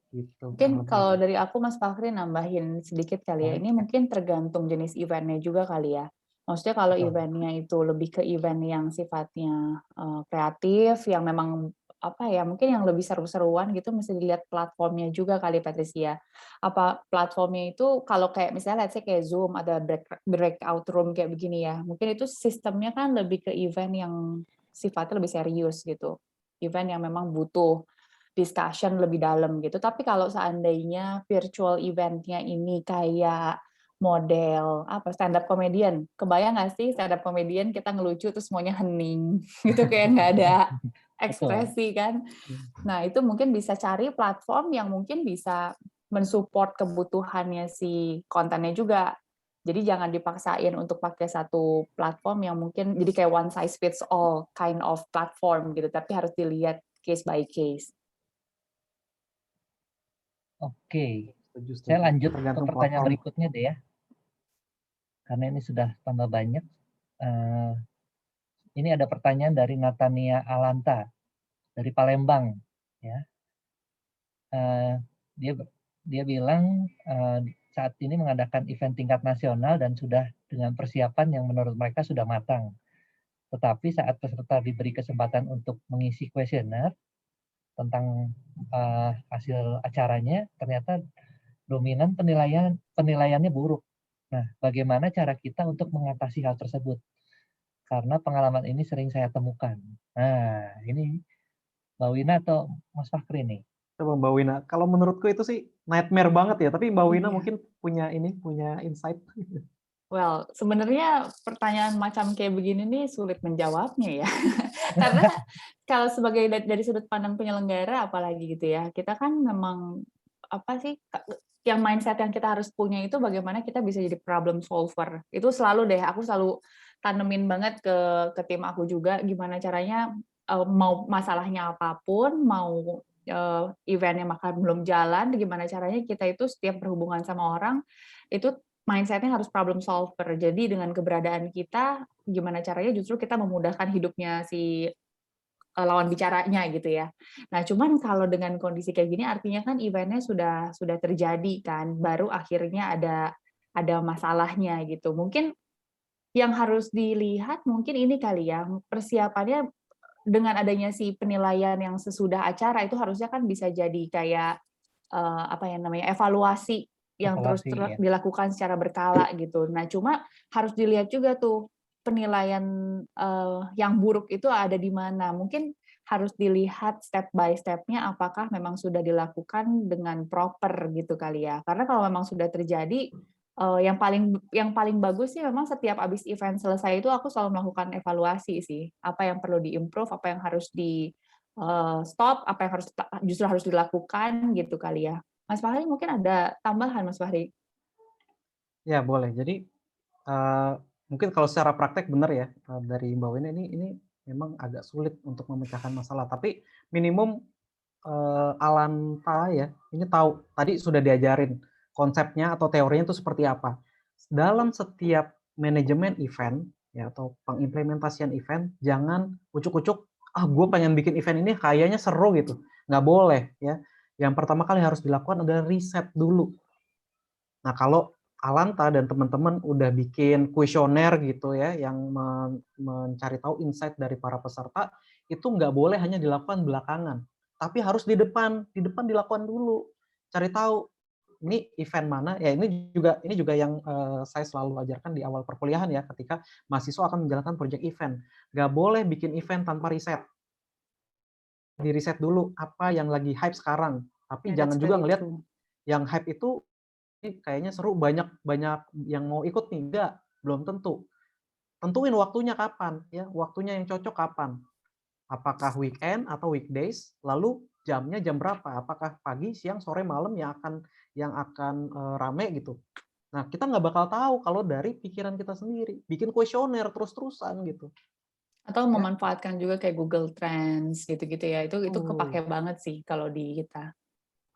Speaker 4: gitu kurang
Speaker 5: Mungkin
Speaker 4: lebih.
Speaker 5: kalau dari aku Mas Fahri nambahin sedikit kali ya,
Speaker 3: Boleh
Speaker 5: ini
Speaker 3: ya?
Speaker 5: mungkin tergantung jenis eventnya juga kali ya. Maksudnya kalau
Speaker 3: Betul.
Speaker 5: eventnya itu lebih ke event yang sifatnya kreatif, yang memang apa ya, mungkin yang lebih seru-seruan gitu, mesti dilihat platformnya juga kali Patricia. Apa platformnya itu kalau kayak misalnya let's say kayak Zoom ada breakout room kayak begini ya, mungkin itu sistemnya kan lebih ke event yang sifatnya lebih serius gitu. Event yang memang butuh discussion lebih dalam gitu. Tapi kalau seandainya virtual event-nya ini kayak model apa stand up comedian, kebayang nggak sih stand up comedian kita ngelucu terus semuanya hening gitu kayak nggak ada
Speaker 3: Betul.
Speaker 5: ekspresi kan. Nah itu mungkin bisa cari platform yang mungkin bisa mensupport kebutuhannya si kontennya juga. Jadi jangan dipaksain untuk pakai satu platform yang mungkin jadi kayak one size fits all kind of platform gitu, tapi harus dilihat case by case.
Speaker 3: Oke,
Speaker 4: Setuju
Speaker 3: saya
Speaker 4: setuju,
Speaker 3: lanjut ke
Speaker 4: tergantung
Speaker 3: pertanyaan
Speaker 4: platform.
Speaker 3: berikutnya deh ya, karena ini sudah tambah banyak. Ini ada pertanyaan dari Natania Alanta dari Palembang, ya. Dia dia bilang saat ini mengadakan event tingkat nasional dan sudah dengan persiapan yang menurut mereka sudah matang. Tetapi saat peserta diberi kesempatan untuk mengisi kuesioner tentang hasil acaranya, ternyata dominan penilaiannya buruk. Nah, bagaimana cara kita untuk mengatasi hal tersebut? Karena pengalaman ini sering saya temukan. Nah, ini Mbak Wina atau Mas Fakri nih?
Speaker 4: Coba Mbak Wina, kalau menurutku itu sih nightmare banget ya, tapi Mbak Wina
Speaker 5: Iya.
Speaker 4: mungkin punya insight.
Speaker 5: Well, sebenarnya pertanyaan macam kayak begini nih sulit menjawabnya ya. Karena kalau sebagai dari sudut pandang penyelenggara apalagi gitu ya, kita kan memang apa sih yang mindset yang kita harus punya itu bagaimana kita bisa jadi problem solver. Itu selalu deh, aku selalu tanemin banget ke tim aku juga gimana caranya mau masalahnya apapun, mau eventnya makan belum jalan, gimana caranya kita itu setiap berhubungan sama orang itu mindsetnya harus problem solver. Jadi dengan keberadaan kita, gimana caranya justru kita memudahkan hidupnya si lawan bicaranya gitu ya. Nah, cuman kalau dengan kondisi kayak gini artinya kan eventnya sudah terjadi kan, baru akhirnya ada masalahnya gitu. Mungkin yang harus dilihat mungkin ini kali ya, persiapannya dengan adanya si penilaian yang sesudah acara itu harusnya kan bisa jadi kayak apa ya namanya, evaluasi yang terus
Speaker 3: Evaluasi ya.
Speaker 5: dilakukan secara berkala gitu. Nah, cuma harus dilihat juga tuh penilaian yang buruk itu ada di mana. Mungkin harus dilihat step by step-nya apakah memang sudah dilakukan dengan proper gitu kali ya. Karena kalau memang sudah terjadi yang paling bagus sih memang setiap habis event selesai itu aku selalu melakukan evaluasi sih. Apa yang perlu di-improve, apa yang harus di stop, apa yang justru harus dilakukan gitu kali ya. Mas Fahri mungkin ada tambahan, Mas Fahri?
Speaker 4: Ya boleh. Jadi mungkin kalau secara praktek benar ya dari Mbak Wina ini memang agak sulit untuk memecahkan masalah. Tapi minimum Alanta ya ini tahu tadi sudah diajarin konsepnya atau teorinya itu seperti apa. Dalam setiap manajemen event ya atau pengimplementasian event jangan ucuk-ucuk gue pengen bikin event ini kayaknya seru gitu. Nggak boleh ya. Yang pertama kali harus dilakukan adalah riset dulu. Nah, kalau Alanta dan teman-teman udah bikin kuesioner gitu ya, yang mencari tahu insight dari para peserta, itu nggak boleh hanya dilakukan belakangan, tapi harus di depan dilakukan dulu. Cari tahu ini event mana, ya ini juga yang saya selalu ajarkan di awal perkuliahan ya, ketika mahasiswa akan menjalankan project event. Nggak boleh bikin event tanpa riset. Di riset dulu apa yang lagi hype sekarang, tapi
Speaker 5: Yeah,
Speaker 4: jangan
Speaker 5: that's
Speaker 4: juga
Speaker 5: very
Speaker 4: ngelihat
Speaker 5: true.
Speaker 4: yang hype itu kayaknya seru, banyak yang mau ikut nih, enggak, belum tentu. Tentuin waktunya kapan ya, waktunya yang cocok kapan. Apakah weekend atau weekdays, lalu jamnya jam berapa? Apakah pagi, siang, sore, malam yang akan rame gitu. Nah, kita nggak bakal tahu kalau dari pikiran kita sendiri. Bikin kuesioner terus-terusan gitu.
Speaker 5: Atau
Speaker 4: Ya.
Speaker 5: memanfaatkan juga kayak Google Trends gitu-gitu ya. Itu kepake
Speaker 4: Oh,
Speaker 5: banget sih kalau di kita.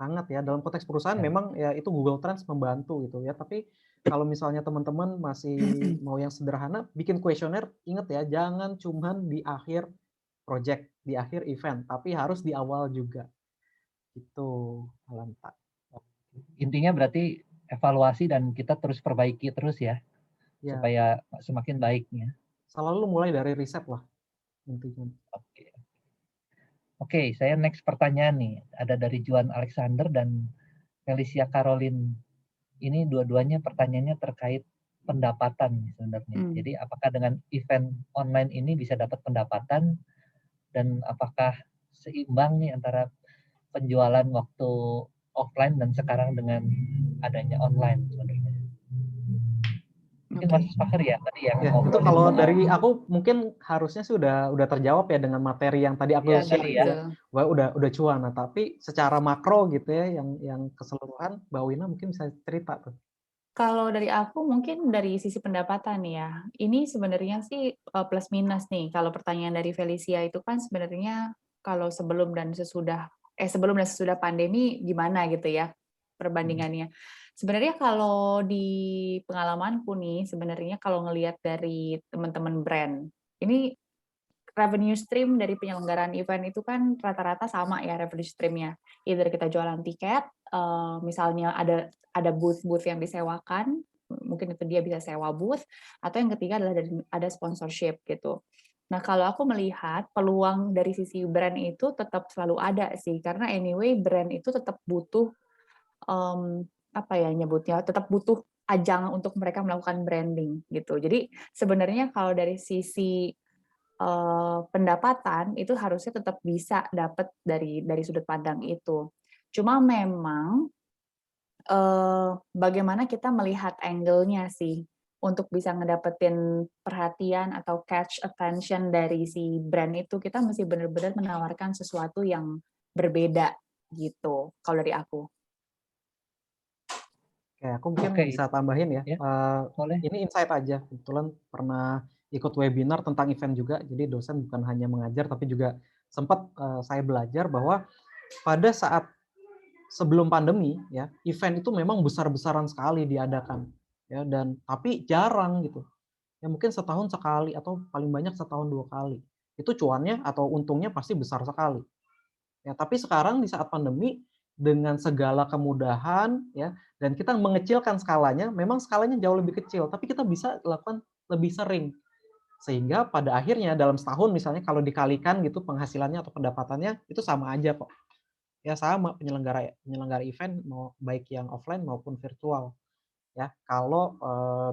Speaker 4: sangat ya. Dalam konteks perusahaan
Speaker 3: Ya.
Speaker 4: memang ya itu Google Trends membantu gitu ya. Tapi kalau misalnya teman-teman masih mau yang sederhana, bikin kuesioner, ingat ya, jangan cuman di akhir project, di akhir event, tapi harus di awal juga. Itu, Alanta.
Speaker 3: Intinya berarti evaluasi dan kita terus perbaiki terus ya,
Speaker 4: Ya,
Speaker 3: supaya semakin baiknya.
Speaker 4: selalu mulai dari riset lah intinya.
Speaker 3: Oke. Oke, saya next pertanyaan nih. Ada dari Juan Alexander dan Felicia Caroline. Ini dua-duanya pertanyaannya terkait pendapatan sebenarnya. Jadi apakah dengan event online ini bisa dapat pendapatan dan apakah seimbang nih antara penjualan waktu offline dan sekarang dengan adanya online sebenarnya. Mungkin Mas Fahri ya tadi yang
Speaker 4: Ya, itu
Speaker 3: ngobrolin
Speaker 4: kalau
Speaker 3: soal
Speaker 4: dari aku mungkin harusnya sih udah terjawab ya dengan materi yang tadi aku
Speaker 3: ya,
Speaker 4: share
Speaker 3: tadi
Speaker 4: gitu
Speaker 3: ya.
Speaker 4: ya. Wah, udah cuan. Nah, tapi secara makro gitu ya yang keseluruhan Mbak Wina mungkin bisa cerita tuh.
Speaker 5: Kalau dari aku mungkin dari sisi pendapatan ya, ini sebenarnya sih plus minus nih. Kalau pertanyaan dari Felicia itu kan sebenarnya kalau sebelum dan sesudah pandemi gimana gitu ya perbandingannya. Sebenarnya kalau di pengalamanku nih, sebenarnya kalau ngelihat dari teman-teman brand, ini revenue stream dari penyelenggaraan event itu kan rata-rata sama ya revenue stream-nya. Either kita jualan tiket, misalnya ada booth-booth yang disewakan, mungkin itu dia bisa sewa booth, atau yang ketiga adalah ada sponsorship gitu. Nah, kalau aku melihat peluang dari sisi brand itu tetap selalu ada sih, karena anyway brand itu tetap butuh apa ya nyebutnya, tetap butuh ajang untuk mereka melakukan branding gitu. Jadi sebenarnya kalau dari sisi pendapatan itu harusnya tetap bisa dapat dari sudut pandang itu. Cuma memang bagaimana kita melihat angle-nya sih untuk bisa ngedapetin perhatian atau catch attention dari si brand itu, kita mesti benar-benar menawarkan sesuatu yang berbeda gitu kalau dari aku.
Speaker 4: Oke, aku mungkin
Speaker 3: Oke,
Speaker 4: bisa tambahin ya.
Speaker 3: ya boleh.
Speaker 4: Ini insight aja. Kebetulan pernah ikut webinar tentang event juga. Jadi dosen bukan hanya mengajar, tapi juga sempat saya belajar bahwa pada saat sebelum pandemi ya, event itu memang besar-besaran sekali diadakan ya, dan tapi jarang gitu. Ya mungkin setahun sekali atau paling banyak setahun 2 kali. Itu cuannya atau untungnya pasti besar sekali. Ya, tapi sekarang di saat pandemi dengan segala kemudahan ya, dan kita mengecilkan skalanya, memang skalanya jauh lebih kecil, tapi kita bisa lakukan lebih sering. Sehingga pada akhirnya dalam setahun misalnya kalau dikalikan gitu penghasilannya atau pendapatannya itu sama aja kok. Ya sama penyelenggara penyelenggara event mau baik yang offline maupun virtual ya. Kalau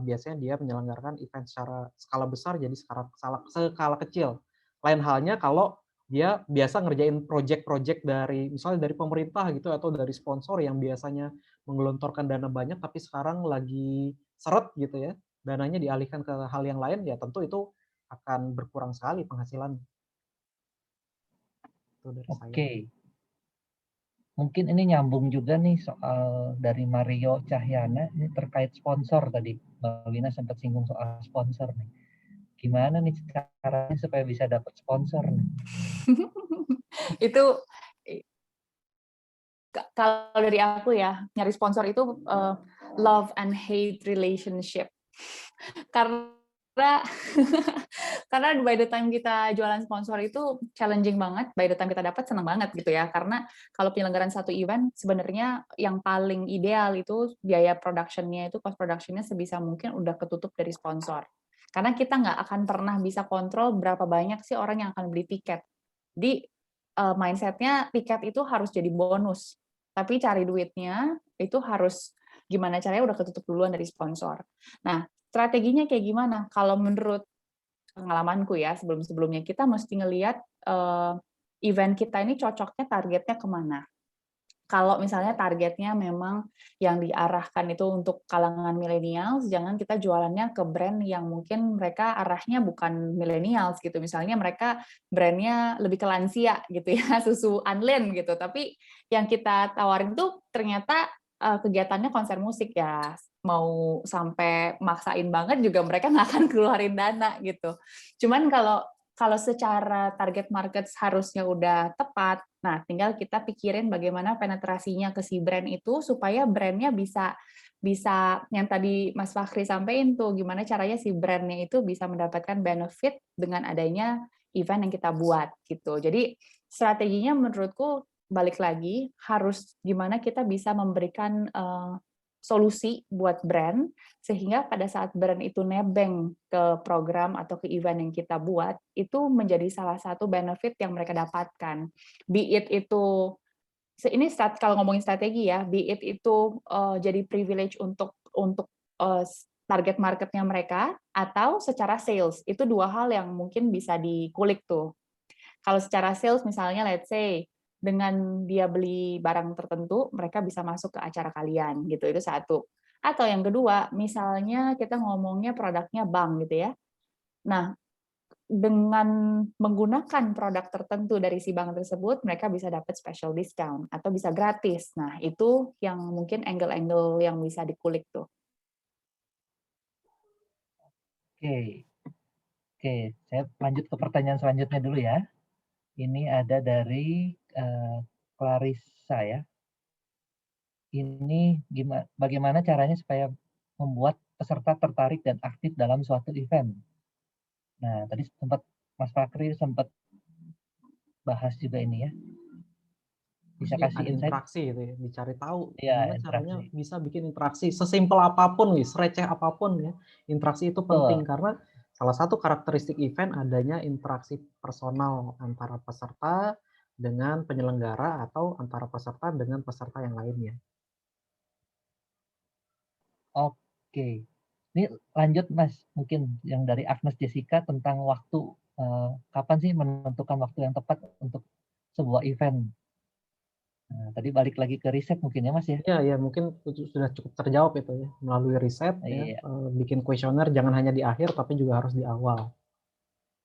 Speaker 4: biasanya dia menyelenggarakan event secara skala besar jadi skala kecil. Lain halnya kalau dia biasa ngerjain project-project dari misalnya dari pemerintah gitu atau dari sponsor yang biasanya menggelontorkan dana banyak tapi sekarang lagi seret gitu ya, dananya dialihkan ke hal yang lain ya tentu itu akan berkurang sekali penghasilannya. Itu dari saya.
Speaker 3: Oke. Mungkin ini nyambung juga nih soal dari Mario Cahyana, ini terkait sponsor tadi. Mbak Wina sempat singgung soal sponsor nih. Gimana nih caranya supaya bisa dapat sponsor nih?
Speaker 5: Itu kalau dari aku ya, nyari sponsor itu love and hate relationship. Karena karena by the time kita jualan sponsor itu challenging banget, by the time kita dapat senang banget gitu ya. Karena kalau penyelenggaraan satu event sebenarnya yang paling ideal itu biaya production-nya itu cost production-nya sebisa mungkin udah ketutup dari sponsor. Karena kita nggak akan pernah bisa kontrol berapa banyak sih orang yang akan beli tiket. Jadi mindset-nya tiket itu harus jadi bonus. Tapi cari duitnya itu harus gimana caranya udah ketutup duluan dari sponsor. Nah, strateginya kayak gimana? Kalau menurut pengalamanku ya, sebelum-sebelumnya kita mesti ngelihat event kita ini cocoknya targetnya kemana. Kalau misalnya targetnya memang yang diarahkan itu untuk kalangan millennials, jangan kita jualannya ke brand yang mungkin mereka arahnya bukan millennials gitu. Misalnya mereka brandnya lebih ke lansia gitu ya, susu Anlin gitu. Tapi yang kita tawarin tuh ternyata kegiatannya konser musik ya. Mau sampai maksain banget juga mereka nggak akan keluarin dana gitu. Cuman kalau secara target market harusnya udah tepat, nah tinggal kita pikirin bagaimana penetrasinya ke si brand itu supaya brandnya bisa yang tadi Mas Fakhri sampaikan tuh, gimana caranya si brandnya itu bisa mendapatkan benefit dengan adanya event yang kita buat gitu. Jadi strateginya menurutku balik lagi harus gimana kita bisa memberikan solusi buat brand, sehingga pada saat brand itu nebeng ke program atau ke event yang kita buat, itu menjadi salah satu benefit yang mereka dapatkan. Be it itu, ini kalau ngomongin strategi ya, be it itu jadi privilege untuk target marketnya mereka, atau secara sales, itu dua hal yang mungkin bisa dikulik tuh. Kalau secara sales misalnya, let's say, dengan dia beli barang tertentu, mereka bisa masuk ke acara kalian, gitu. Itu satu. Atau yang kedua, misalnya kita ngomongnya produknya bank, gitu ya. Nah, dengan menggunakan produk tertentu dari si bank tersebut, mereka bisa dapat special discount, atau bisa gratis. Nah, itu yang mungkin angle-angle yang bisa dikulik tuh.
Speaker 3: Oke. Oke, saya lanjut ke pertanyaan selanjutnya dulu ya. Ini ada dari Clarissa ya. Ini bagaimana caranya supaya membuat peserta tertarik dan aktif dalam suatu event? Nah, tadi sempat Mas Fakhri sempat bahas juga ini ya. Bisa kasih
Speaker 4: Ada
Speaker 3: insight?
Speaker 4: interaksi gitu ya, dicari tahu
Speaker 3: Iya,
Speaker 4: gimana caranya
Speaker 3: interaksi.
Speaker 4: bisa bikin interaksi sesimpel apapun, sereceh apapun ya. Interaksi itu penting
Speaker 3: Betul.
Speaker 4: karena salah satu karakteristik event adanya interaksi personal antara peserta dengan penyelenggara atau antara peserta dengan peserta yang lainnya.
Speaker 3: Oke. Ini lanjut Mas, mungkin yang dari Agnes Jessica tentang waktu. Kapan sih menentukan waktu yang tepat untuk sebuah event? Nah, tadi balik lagi ke riset mungkin ya Mas ya?
Speaker 4: Ya, mungkin sudah cukup terjawab itu ya melalui riset ya,
Speaker 3: Iya.
Speaker 4: bikin kuesioner jangan hanya di akhir tapi juga harus di awal.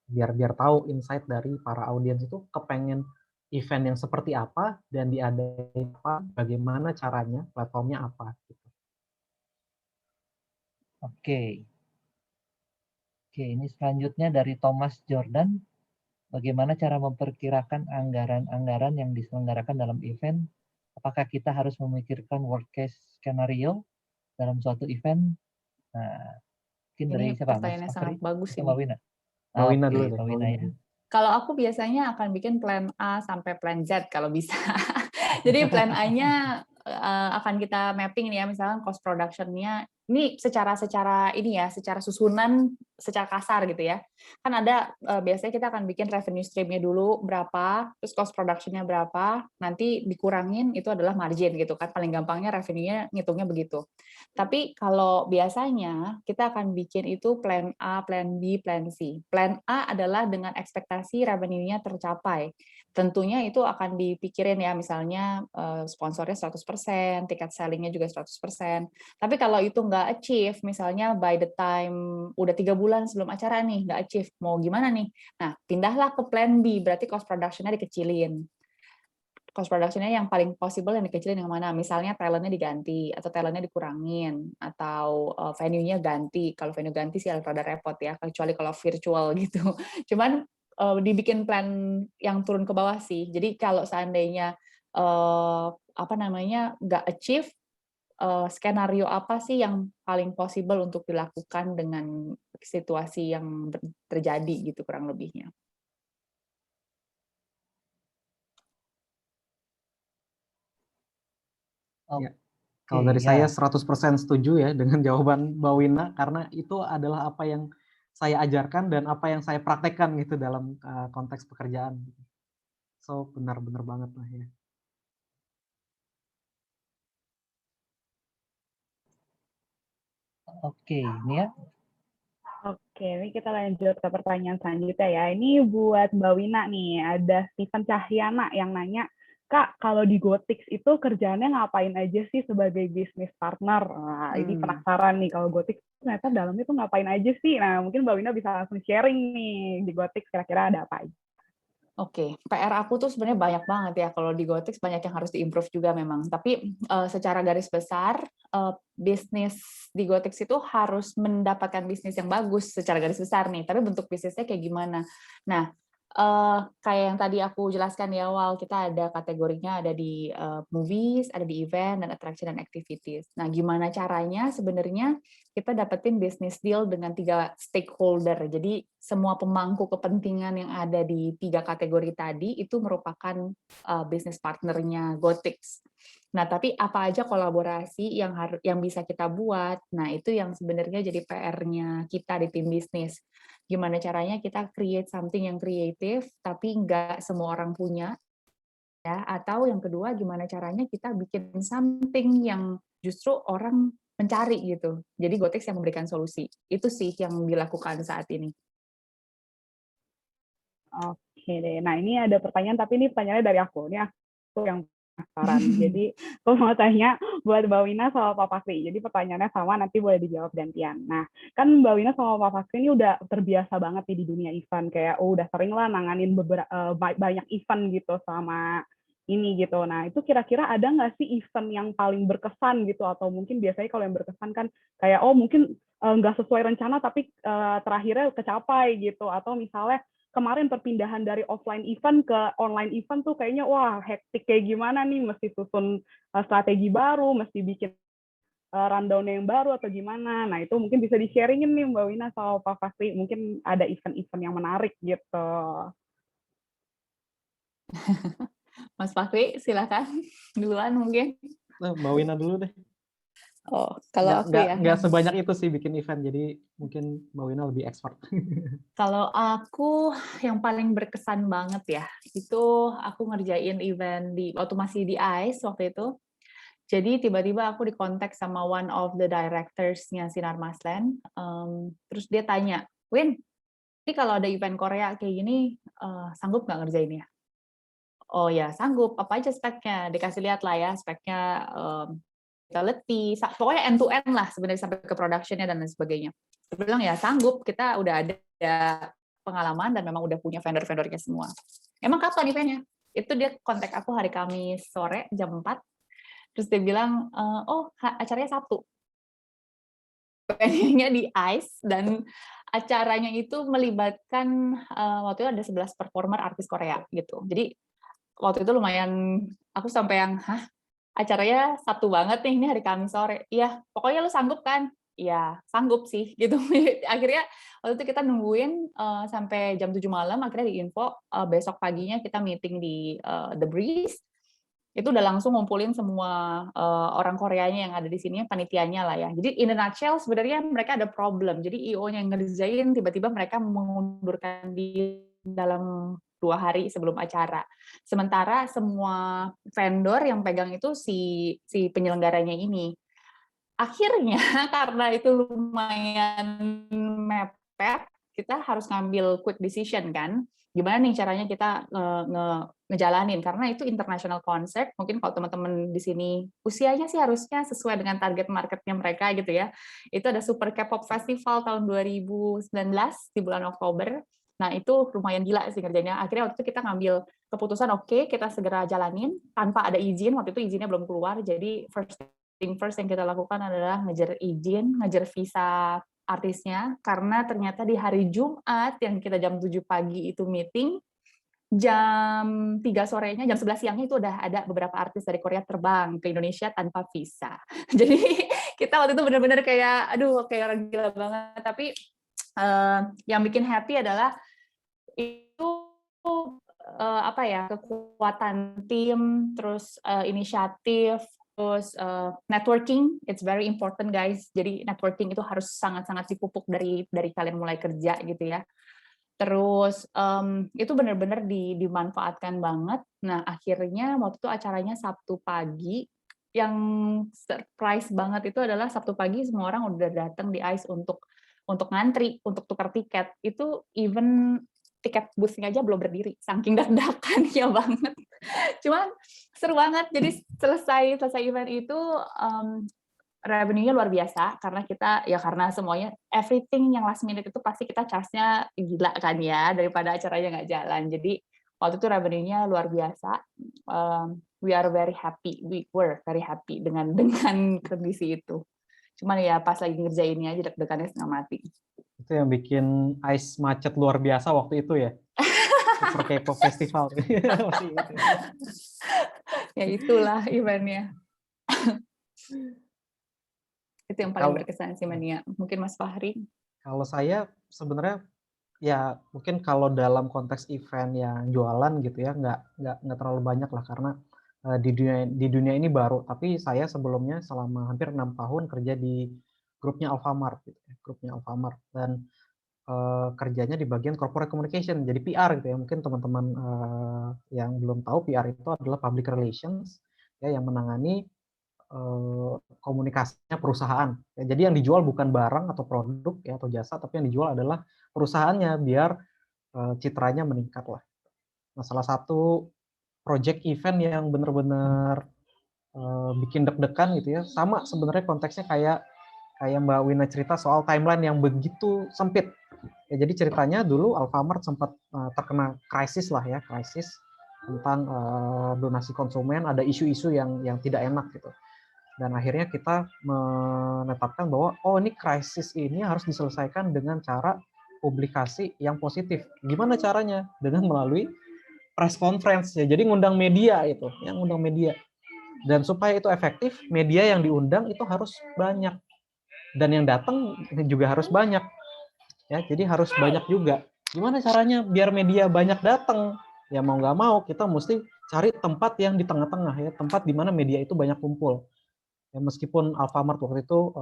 Speaker 4: Biar tahu insight dari para audiens itu kepengen event yang seperti apa dan diadain apa, bagaimana caranya, platformnya apa gitu.
Speaker 3: Oke. Oke, ini selanjutnya dari Thomas Jordan. Bagaimana cara memperkirakan anggaran-anggaran yang diselenggarakan dalam event? Apakah kita harus memikirkan worst case skenario dalam suatu event? Nah, mungkin dari
Speaker 5: Ini
Speaker 3: siapa? Mas
Speaker 5: pertanyaannya
Speaker 3: Fahri
Speaker 5: sangat bagus
Speaker 3: atau
Speaker 5: ini.
Speaker 3: Mbak Wina?
Speaker 4: Mbak Wina
Speaker 3: Oke,
Speaker 4: dulu deh.
Speaker 3: Mbak
Speaker 4: Mbak
Speaker 3: Wina
Speaker 4: Wina
Speaker 3: ya.
Speaker 4: dulu.
Speaker 5: Kalau aku biasanya akan bikin plan A sampai plan Z kalau bisa. Jadi plan A-nya akan kita mapping nih ya, misalnya cost production-nya ini secara ini ya, secara susunan, secara kasar gitu ya. Kan ada biasanya kita akan bikin revenue stream-nya dulu berapa, terus cost production-nya berapa, nanti dikurangin itu adalah margin gitu kan. Paling gampangnya revenue-nya ngitungnya begitu. Tapi kalau biasanya kita akan bikin itu plan A, plan B, plan C. Plan A adalah dengan ekspektasi revenue-nya tercapai. Tentunya itu akan dipikirin ya, misalnya sponsornya 100%, tiket selling-nya juga 100%. Tapi kalau itu nggak achieve, misalnya by the time udah 3 bulan sebelum acara nih, nggak achieve, mau gimana nih? Nah, pindahlah ke plan B, berarti cost production-nya dikecilin. Cost production-nya yang paling possible yang dikecilin yang mana? Misalnya talent-nya diganti, atau talent-nya dikurangin, atau venue-nya ganti. Kalau venue ganti sih rada repot ya, kecuali kalau virtual gitu. Cuman dibikin plan yang turun ke bawah sih. Jadi kalau seandainya nggak achieve, skenario apa sih yang paling possible untuk dilakukan dengan situasi yang terjadi gitu kurang lebihnya.
Speaker 4: Ya. Kalau dari saya 100% setuju ya dengan jawaban Mbak Wina, karena itu adalah apa yang saya ajarkan dan apa yang saya praktekkan gitu dalam konteks pekerjaan. So benar-benar banget lah ya.
Speaker 3: Oke, ini ya.
Speaker 2: Oke, ini kita lanjut ke pertanyaan selanjutnya ya. Ini buat Mbak Wina nih, ada Steven Cahyana yang nanya, Kak, kalau di Gotix itu kerjaannya ngapain aja sih sebagai bisnis partner? Nah, ini penasaran nih, kalau Gotix ternyata dalamnya tuh ngapain aja sih? Nah, mungkin Mbak Wina bisa langsung sharing nih, di Gotix kira-kira ada apa aja?
Speaker 5: Oke, PR aku tuh sebenarnya banyak banget ya. Kalau di Gotix banyak yang harus diimprove juga memang. Tapi secara garis besar, bisnis di Gotix itu harus mendapatkan bisnis yang bagus secara garis besar nih. Tapi bentuk bisnisnya kayak gimana? Nah, kayak yang tadi aku jelaskan di awal, kita ada kategorinya, ada di movies, ada di event, dan attraction dan activities. Nah, gimana caranya sebenarnya kita dapetin business deal dengan 3 stakeholder. Jadi semua pemangku kepentingan yang ada di 3 kategori tadi itu merupakan business partnernya Gotix. Nah, tapi apa aja kolaborasi yang bisa kita buat? Nah, itu yang sebenarnya jadi PR-nya kita di tim bisnis. Gimana caranya kita create something yang kreatif, tapi nggak semua orang punya, ya. Atau yang kedua, gimana caranya kita bikin something yang justru orang mencari gitu. Jadi Gotix yang memberikan solusi. Itu sih yang dilakukan saat ini.
Speaker 2: Oke deh, nah ini ada pertanyaan, tapi ini pertanyaannya dari aku. Ini aku yang penasaran. Jadi aku mau tanya buat Mbak Wina sama Pak Fakri. Jadi pertanyaannya sama, nanti boleh dijawab gantian. Nah, kan Mbak Wina sama Pak Fakri ini udah terbiasa banget nih di dunia event. Kayak udah sering lah nanganin banyak event gitu sama ini gitu. Nah, itu kira-kira ada nggak sih event yang paling berkesan gitu? Atau mungkin biasanya kalau yang berkesan kan kayak, oh mungkin nggak sesuai rencana, tapi terakhirnya kecapai gitu. Atau misalnya kemarin perpindahan dari offline event ke online event tuh kayaknya wah hektik kayak gimana nih, mesti susun strategi baru, mesti bikin rundown yang baru atau gimana. Nah, itu mungkin bisa di-sharingin nih Mbak Wina sama Pak Fakri, mungkin ada event-event yang menarik gitu.
Speaker 5: Mas Fakri, silakan duluan mungkin.
Speaker 4: Nah, Mbak Wina dulu deh.
Speaker 5: Oh, kalau aku ya.
Speaker 4: Nggak sebanyak itu sih bikin event, jadi mungkin Mbak Wina lebih expert.
Speaker 5: Kalau aku yang paling berkesan banget ya, itu aku ngerjain event waktu masih di ICE waktu itu. Jadi tiba-tiba aku dikontak sama one of the directors-nya Sinar Masland. Terus dia tanya, Win, ini kalau ada event Korea kayak gini, sanggup nggak ngerjainnya? Oh ya, sanggup. Apa aja speknya? Dikasih lihat lah ya, speknya quality, pokoknya end to end lah sebenarnya sampai ke production-nya dan lain sebagainya. Dia bilang ya sanggup, kita udah ada pengalaman dan memang udah punya vendor-vendornya semua. Emang kapan eventnya? Itu dia kontak aku hari Kamis sore jam 4. Terus dia bilang, oh acaranya Sabtu. venue-nya di ICE, dan acaranya itu melibatkan waktu itu ada 11 performer artis Korea gitu. Jadi waktu itu lumayan, aku sampai yang, hah, acaranya Sabtu banget nih, ini hari Kamis sore. Iya, pokoknya lu sanggup kan? Iya, sanggup sih gitu. Akhirnya waktu itu kita nungguin sampai jam 7 malam, akhirnya diinfo besok paginya kita meeting di The Breeze. Itu udah langsung ngumpulin semua orang Koreanya yang ada di sini, panitianya lah ya. Jadi in a nutshell sebenarnya mereka ada problem. Jadi IO-nya yang ngerjain, tiba-tiba mereka mengundurkan diri dalam 2 hari sebelum acara. Sementara semua vendor yang pegang itu si penyelenggaranya ini. Akhirnya karena itu lumayan mepet, kita harus ngambil quick decision kan. Gimana nih caranya kita ngejalanin, karena itu international concert. Mungkin kalau teman-teman di sini usianya sih harusnya sesuai dengan target marketnya mereka gitu ya. Itu ada Super K-pop Festival tahun 2019 di bulan Oktober. Nah itu lumayan gila sih ngerjainnya. Akhirnya waktu itu kita ngambil keputusan, oke, kita segera jalanin tanpa ada izin. Waktu itu izinnya belum keluar, jadi first thing first yang kita lakukan adalah ngejar izin, ngejar visa artisnya, karena ternyata di hari Jumat yang kita jam 7 pagi itu meeting, jam 3 sorenya, jam 11 siangnya itu udah ada beberapa artis dari Korea terbang ke Indonesia tanpa visa. Jadi kita waktu itu benar-benar kayak, aduh, kayak orang gila banget. Tapi yang bikin happy adalah itu apa ya, kekuatan tim, terus inisiatif, terus networking, it's very important guys. Jadi networking itu harus sangat-sangat dipupuk dari kalian mulai kerja gitu ya. Terus itu benar-benar dimanfaatkan banget. Nah akhirnya waktu itu acaranya Sabtu pagi. Yang surprise banget itu adalah Sabtu pagi semua orang udah datang di ICE untuk ngantri, untuk tukar tiket. Itu even tiket busnya aja belum berdiri, saking deg-degannya banget. Cuman seru banget. Jadi selesai event itu revenue-nya luar biasa karena kita ya, karena semuanya everything yang last minute itu pasti kita charge-nya gila kan ya, daripada acaranya nggak jalan. Jadi waktu itu revenue-nya luar biasa. We were very happy dengan kondisi itu. Cuman ya pas lagi ngerjainnya aja deg-degannya setengah mati.
Speaker 4: Itu yang bikin ICE macet luar biasa waktu itu ya. Super K-pop Festival.
Speaker 5: Ya itulah eventnya. Itu yang paling berkesan sih Mania. Mungkin Mas Fahri? Kalau
Speaker 4: saya sebenarnya ya mungkin kalau dalam konteks event yang jualan gitu ya nggak terlalu banyak lah, karena di dunia ini baru. Tapi saya sebelumnya selama hampir 6 tahun kerja di grupnya Alfamart gitu ya, grupnya Alfamart, dan kerjanya di bagian corporate communication, jadi PR gitu ya. Mungkin teman-teman yang belum tahu, PR itu adalah public relations ya, yang menangani komunikasinya perusahaan. Ya, jadi yang dijual bukan barang atau produk ya atau jasa, tapi yang dijual adalah perusahaannya biar citranya meningkat lah. Nah, salah satu project event yang benar-benar bikin deg-degan gitu ya, sama sebenarnya konteksnya kayak Mbak Wina cerita soal timeline yang begitu sempit. Ya, jadi ceritanya dulu Alfamart sempat terkena krisis lah ya, krisis tentang donasi konsumen, ada isu-isu yang tidak enak gitu. Dan akhirnya kita menetapkan bahwa ini krisis ini harus diselesaikan dengan cara publikasi yang positif. Gimana caranya? Dengan melalui press conference ya. Jadi ngundang media itu, yang ngundang media. Dan supaya itu efektif, media yang diundang itu harus banyak. Dan yang datang juga harus banyak. Ya, jadi harus banyak juga. Gimana caranya biar media banyak datang? Ya mau nggak mau kita mesti cari tempat yang di tengah-tengah ya, tempat di mana media itu banyak kumpul. Ya, meskipun Alfamart waktu itu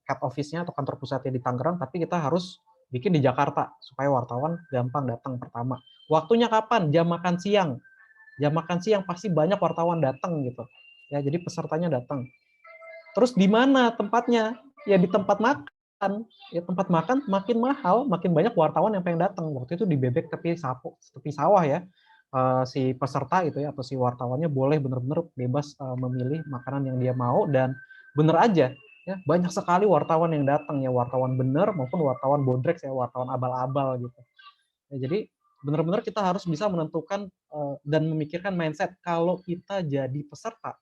Speaker 4: head office-nya atau kantor pusatnya di Tangerang, tapi kita harus bikin di Jakarta supaya wartawan gampang datang pertama. Waktunya kapan? Jam makan siang. Jam makan siang pasti banyak wartawan datang gitu. Ya, jadi pesertanya datang. Terus di mana tempatnya? Ya di tempat makan. Ya tempat makan makin mahal, makin banyak wartawan yang pengen datang. Waktu itu di Bebek tepi sawah ya. Si peserta itu ya atau si wartawannya boleh benar-benar bebas memilih makanan yang dia mau, dan bener aja ya banyak sekali wartawan yang datang ya, wartawan bener maupun wartawan bodrek ya, wartawan abal-abal gitu. Ya, jadi benar-benar kita harus bisa menentukan dan memikirkan mindset kalau kita jadi peserta.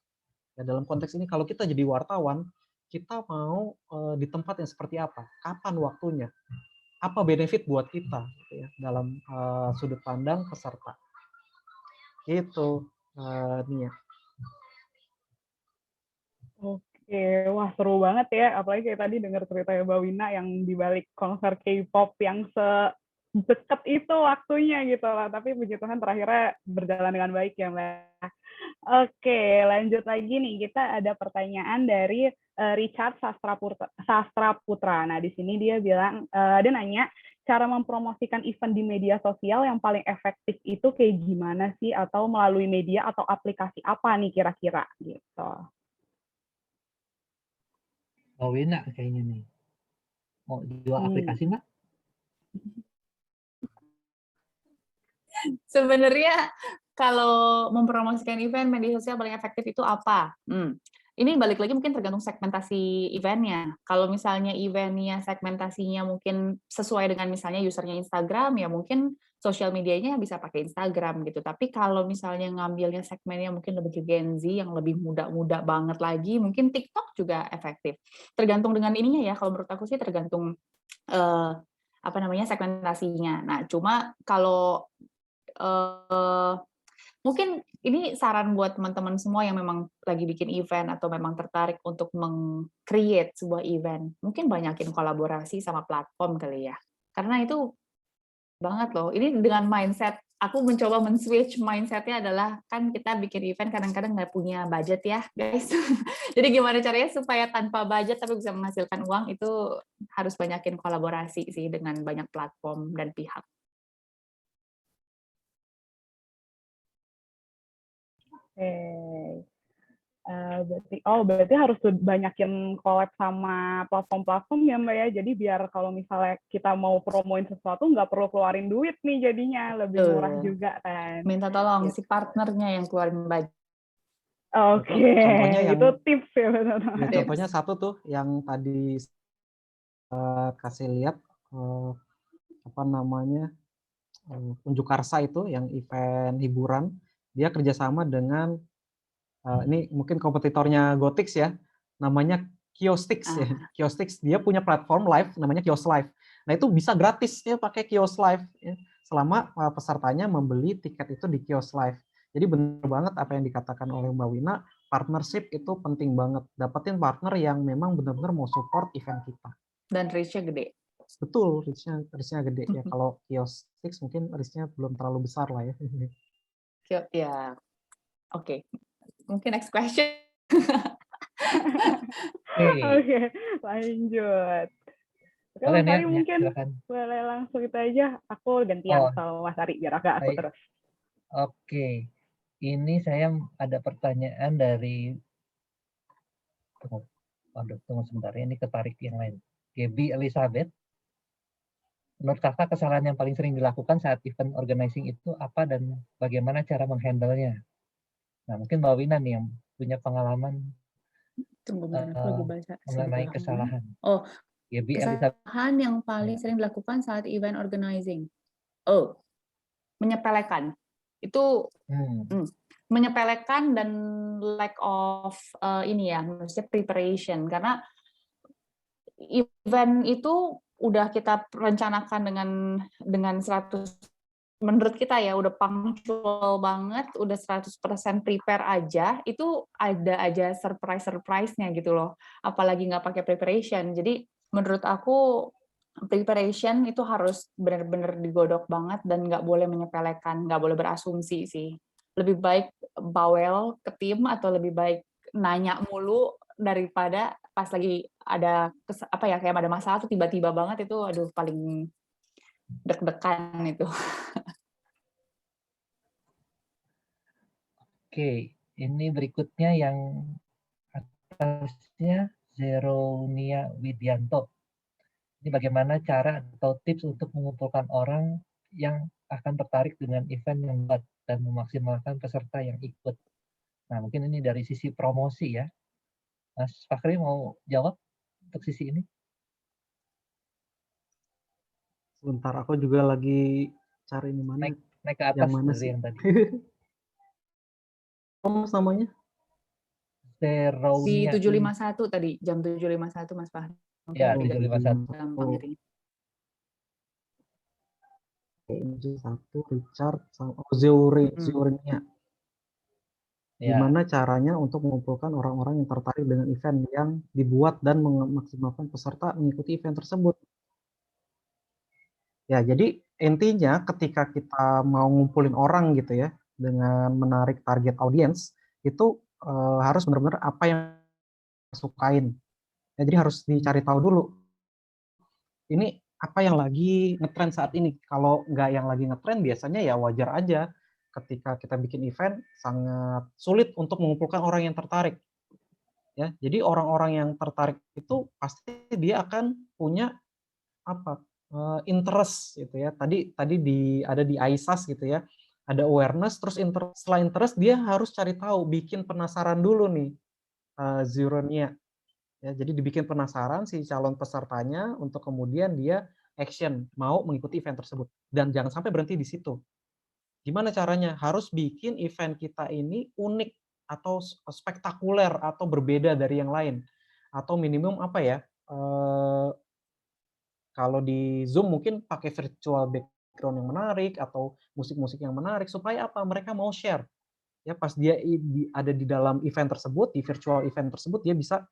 Speaker 4: Ya, dalam konteks ini kalau kita jadi wartawan, kita mau di tempat yang seperti apa, kapan waktunya, apa benefit buat kita gitu ya, dalam sudut pandang peserta. Gitu, Nia.
Speaker 2: Oke, wah seru banget ya. Apalagi kayak tadi dengar cerita Mbak Wina yang di balik konser K-pop yang sedekat itu waktunya gitu lah. Tapi puji Tuhan terakhirnya berjalan dengan baik ya Mbak. Oke, lanjut lagi nih. Kita ada pertanyaan dari Richard Sastra Putra. Nah, di sini dia bilang, dia nanya, cara mempromosikan event di media sosial yang paling efektif itu kayak gimana sih? Atau melalui media atau aplikasi apa nih kira-kira gitu.
Speaker 3: Mbak Wina kayaknya nih. Mau jual aplikasi Mbak?
Speaker 5: Sebenarnya kalau mempromosikan event media sosial paling efektif itu apa? Ini balik lagi mungkin tergantung segmentasi eventnya. Kalau misalnya eventnya segmentasinya mungkin sesuai dengan misalnya usernya Instagram, ya mungkin sosial medianya bisa pakai Instagram gitu. Tapi kalau misalnya ngambilnya segmennya mungkin lebih ke Gen Z yang lebih muda-muda banget lagi, mungkin TikTok juga efektif. Tergantung dengan ininya ya. Kalau menurut aku sih tergantung apa namanya segmentasinya. Nah, cuma kalau mungkin ini saran buat teman-teman semua yang memang lagi bikin event atau memang tertarik untuk meng-create sebuah event. Mungkin banyakin kolaborasi sama platform kali ya. Karena itu banget loh. Ini dengan mindset, aku mencoba men-switch mindset-nya adalah, kan kita bikin event kadang-kadang nggak punya budget ya, guys. Jadi gimana caranya supaya tanpa budget tapi bisa menghasilkan uang, itu harus banyakin kolaborasi sih dengan banyak platform dan pihak.
Speaker 2: Berarti harus banyakin collab sama platform-platform ya Mbak ya. Jadi biar kalau misalnya kita mau promoin sesuatu nggak perlu keluarin duit nih jadinya, lebih murah juga kan.
Speaker 5: Minta tolong si partnernya yang keluarin budget.
Speaker 2: Oke,
Speaker 4: Contohnya yang
Speaker 2: itu tips ya teman-teman.
Speaker 4: Ya, contohnya satu tuh yang tadi kasih lihat apa namanya Unjuk Rasa itu yang event hiburan, dia kerjasama dengan ini mungkin kompetitornya Gotix ya, namanya Kiostix ya. Kiostix dia punya platform live namanya Kios Live. Nah itu bisa gratis ya pakai Kios Live ya, selama pesertanya membeli tiket itu di Kios Live. Jadi benar banget apa yang dikatakan oleh Mbak Wina, partnership itu penting banget. Dapetin partner yang memang benar-benar mau support event kita.
Speaker 5: Dan reach-nya gede.
Speaker 4: Betul, reach-nya gede ya. Kalau Kiostix mungkin reach-nya belum terlalu besar lah ya.
Speaker 5: Ya, oke. Mungkin next question.
Speaker 2: Oke, lanjut. Oke, Mas Ari mungkin boleh langsung itu aja. Aku gantian sama Mas Ari biar agak aku terus.
Speaker 3: Oke, ini saya ada pertanyaan dari tunggu sebentar ya, ini ketarik yang lain. Gaby Elizabeth. Menurut kakak kesalahan yang paling sering dilakukan saat event organizing itu apa dan bagaimana cara menghandle-nya? Nah, mungkin Mbak Wina nih yang punya pengalaman mengenai kesalahan.
Speaker 5: Kesalahan yang paling sering dilakukan saat event organizing. Menyepelekan. Itu menyepelekan dan lack of ini ya, maksudnya preparation. Karena event itu udah kita rencanakan dengan 100, menurut kita ya udah punctual banget, udah 100% prepare aja, itu ada aja surprise-nya gitu loh. Apalagi nggak pakai preparation. Jadi menurut aku preparation itu harus benar-benar digodok banget dan nggak boleh menyepelekan, nggak boleh berasumsi sih. Lebih baik bawel ke tim atau lebih baik nanya mulu daripada pas lagi ada kayak ada masalah tuh tiba-tiba banget, itu aduh paling deg-degan itu.
Speaker 3: Oke, ini berikutnya yang atasnya Zeronia Widianto. Ini bagaimana cara atau tips untuk mengumpulkan orang yang akan tertarik dengan event yang buat dan memaksimalkan peserta yang ikut. Nah, mungkin ini dari sisi promosi ya. Mas Fakhri mau jawab untuk sisi ini?
Speaker 4: Sebentar, aku juga lagi cari ini mana.
Speaker 3: Naik ke atas
Speaker 4: yang mana
Speaker 3: dari
Speaker 4: sih?
Speaker 3: yang tadi.
Speaker 4: Apa namanya?
Speaker 5: Di
Speaker 3: Seronia.
Speaker 5: 751 tadi, jam 7.51 Mas Fahri. Mungkin
Speaker 3: Ya,
Speaker 5: lebih
Speaker 3: 751.
Speaker 5: gampang nyarinya.
Speaker 4: satu Richard sama Zeurinia.
Speaker 3: Ya,
Speaker 4: Gimana caranya untuk mengumpulkan orang-orang yang tertarik dengan event yang dibuat dan memaksimalkan peserta mengikuti event tersebut. Ya, jadi intinya ketika kita mau ngumpulin orang gitu ya, dengan menarik target audiens, itu harus benar-benar apa yang sukain. Ya, jadi harus dicari tahu dulu. Ini apa yang lagi ngetren saat ini. Kalau nggak yang lagi ngetren, biasanya ya wajar aja. Ketika kita bikin event, sangat sulit untuk mengumpulkan orang yang tertarik. Ya, jadi orang-orang yang tertarik itu pasti dia akan punya apa interest gitu ya. Tadi ada di ISAS gitu ya. Ada awareness, terus setelah interest dia harus cari tahu, bikin penasaran dulu nih Zeronia. Ya, jadi dibikin penasaran si calon pesertanya untuk kemudian dia action mau mengikuti event tersebut. Dan jangan sampai berhenti di situ. Gimana caranya? Harus bikin event kita ini unik atau spektakuler atau berbeda dari yang lain. Atau minimum apa ya? Kalau di Zoom mungkin pakai virtual background yang menarik atau musik-musik yang menarik supaya apa? Mereka mau share. Ya, pas dia ada di dalam event tersebut, di virtual event tersebut dia bisa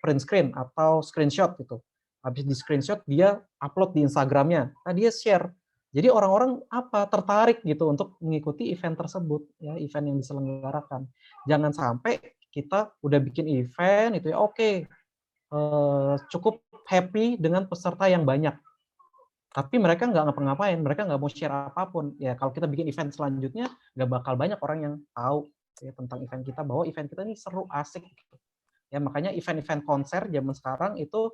Speaker 4: print screen atau screenshot gitu. Habis di screenshot dia upload di Instagramnya. Nah, dia share. Jadi orang-orang apa tertarik gitu untuk mengikuti event tersebut, ya event yang diselenggarakan. Jangan sampai kita udah bikin event itu ya oke, cukup happy dengan peserta yang banyak. Tapi mereka nggak ngapa-ngapain, mereka nggak mau share apapun. Ya kalau kita bikin event selanjutnya, nggak bakal banyak orang yang tahu ya, tentang event kita, bahwa event kita ini seru, asik. Gitu. Ya makanya event-event konser zaman sekarang itu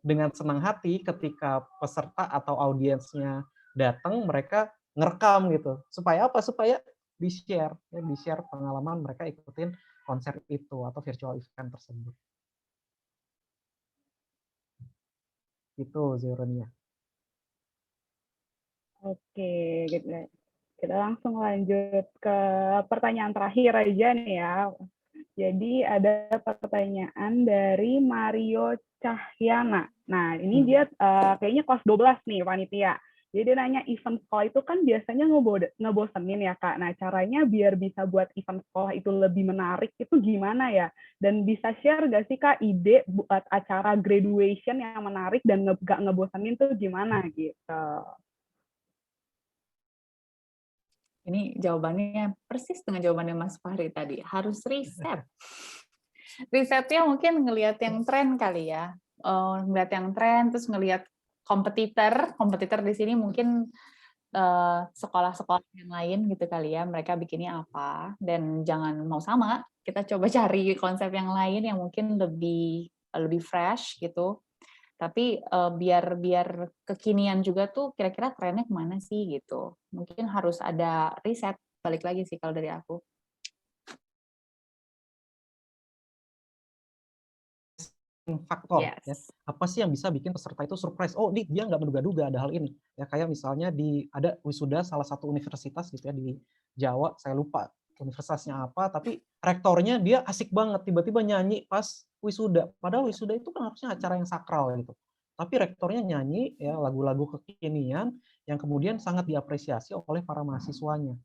Speaker 4: dengan senang hati ketika peserta atau audiensnya datang, mereka ngerekam gitu. Supaya apa? Supaya di-share, ya, di-share pengalaman mereka ikutin konser itu atau virtual event tersebut. Itu Zeronia.
Speaker 2: Oke, gitu. Kita langsung lanjut ke pertanyaan terakhir aja nih ya. Jadi ada pertanyaan dari Mario Cahyana. Nah, ini dia kayaknya kelas 12 nih, panitia. Jadi dia nanya, event sekolah itu kan biasanya ngebosenin ya, Kak. Nah, caranya biar bisa buat event sekolah itu lebih menarik itu gimana ya? Dan bisa share nggak sih, Kak, ide buat acara graduation yang menarik dan nggak ngebosenin tuh gimana gitu?
Speaker 5: Ini jawabannya persis dengan jawabannya Mas Fahri tadi. Harus riset. Risetnya mungkin ngelihat yang tren kali ya. Ngelihat yang tren, terus ngelihat kompetitor. Kompetitor di sini mungkin sekolah-sekolah yang lain gitu kali ya. Mereka bikinnya apa. Dan jangan mau sama. Kita coba cari konsep yang lain yang mungkin lebih fresh gitu. Tapi biar kekinian juga tuh kira-kira trennya kemana sih gitu. Mungkin harus ada riset, balik lagi sih kalau dari aku.
Speaker 4: Faktor
Speaker 5: Yes.
Speaker 4: ya, apa sih yang bisa bikin peserta itu surprise, oh dia nggak menduga-duga ada hal ini ya, kayak misalnya ada wisuda salah satu universitas gitu ya di Jawa, saya lupa universitasnya apa, tapi rektornya dia asik banget tiba-tiba nyanyi pas wisuda, padahal wisuda itu kan harusnya acara yang sakral gitu, tapi rektornya nyanyi ya lagu-lagu kekinian yang kemudian sangat diapresiasi oleh para mahasiswanya.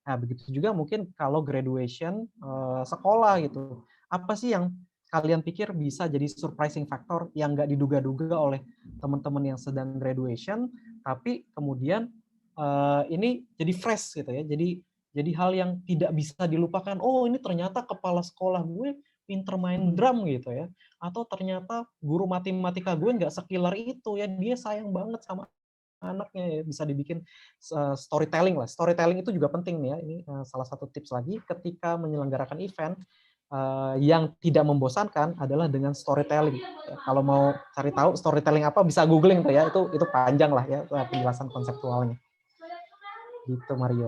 Speaker 4: Nah, begitu juga mungkin kalau graduation sekolah gitu. Apa sih yang kalian pikir bisa jadi surprising factor yang nggak diduga-duga oleh teman-teman yang sedang graduation, tapi kemudian ini jadi fresh gitu ya. Jadi hal yang tidak bisa dilupakan. Oh, ini ternyata kepala sekolah gue pinter main drum gitu ya. Atau ternyata guru matematika gue nggak sekiller itu ya. Dia sayang banget sama anaknya ya, bisa dibikin storytelling lah. Storytelling itu juga penting nih ya. Ini salah satu tips lagi ketika menyelenggarakan event yang tidak membosankan adalah dengan storytelling. Ya, kalau mau cari tahu storytelling apa bisa googling tuh ya. Itu panjang lah ya penjelasan konseptualnya. Gitu Mario.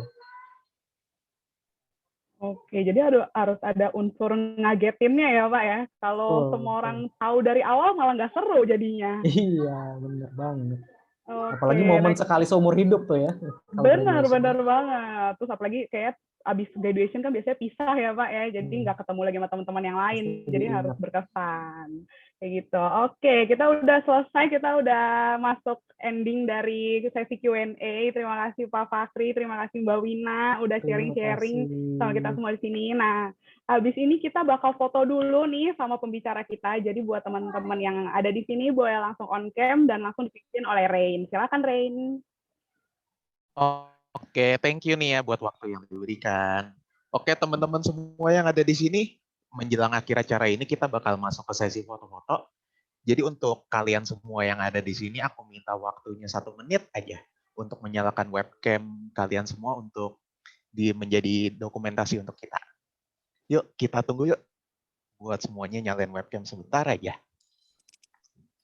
Speaker 2: Oke, jadi harus ada unsur ngagetinnya ya, Pak ya. Kalau semua orang tahu dari awal malah nggak seru jadinya.
Speaker 4: Iya, bener banget.
Speaker 2: Oke,
Speaker 4: Apalagi momen sekali seumur hidup tuh ya.
Speaker 2: Benar banget. Terus apalagi kayak abis graduation kan biasanya pisah ya Pak ya, jadi nggak ketemu lagi sama teman-teman yang lain,
Speaker 4: Pasti
Speaker 2: jadi harus
Speaker 4: diingat.
Speaker 2: berkesan kayak gitu. Oke, kita udah selesai, kita udah masuk ending dari sesi Q&A. Terima kasih Pak Fakhri, terima kasih Mbak Wina udah
Speaker 4: Terima
Speaker 2: sharing-sharing sama kita
Speaker 4: kasih.
Speaker 2: semua di sini. Nah, habis ini kita bakal foto dulu nih sama pembicara kita. Jadi buat teman-teman yang ada di sini boleh langsung on cam dan langsung dipimpin oleh Rain. Silakan Rain.
Speaker 6: Oke, thank you nih ya buat waktu yang diberikan. Oke, teman-teman semua yang ada di sini, menjelang akhir acara ini kita bakal masuk ke sesi foto-foto. Jadi untuk kalian semua yang ada di sini, aku minta waktunya 1 menit aja untuk menyalakan webcam kalian semua untuk menjadi dokumentasi untuk kita. Yuk, kita tunggu yuk. Buat semuanya nyalain webcam sebentar aja.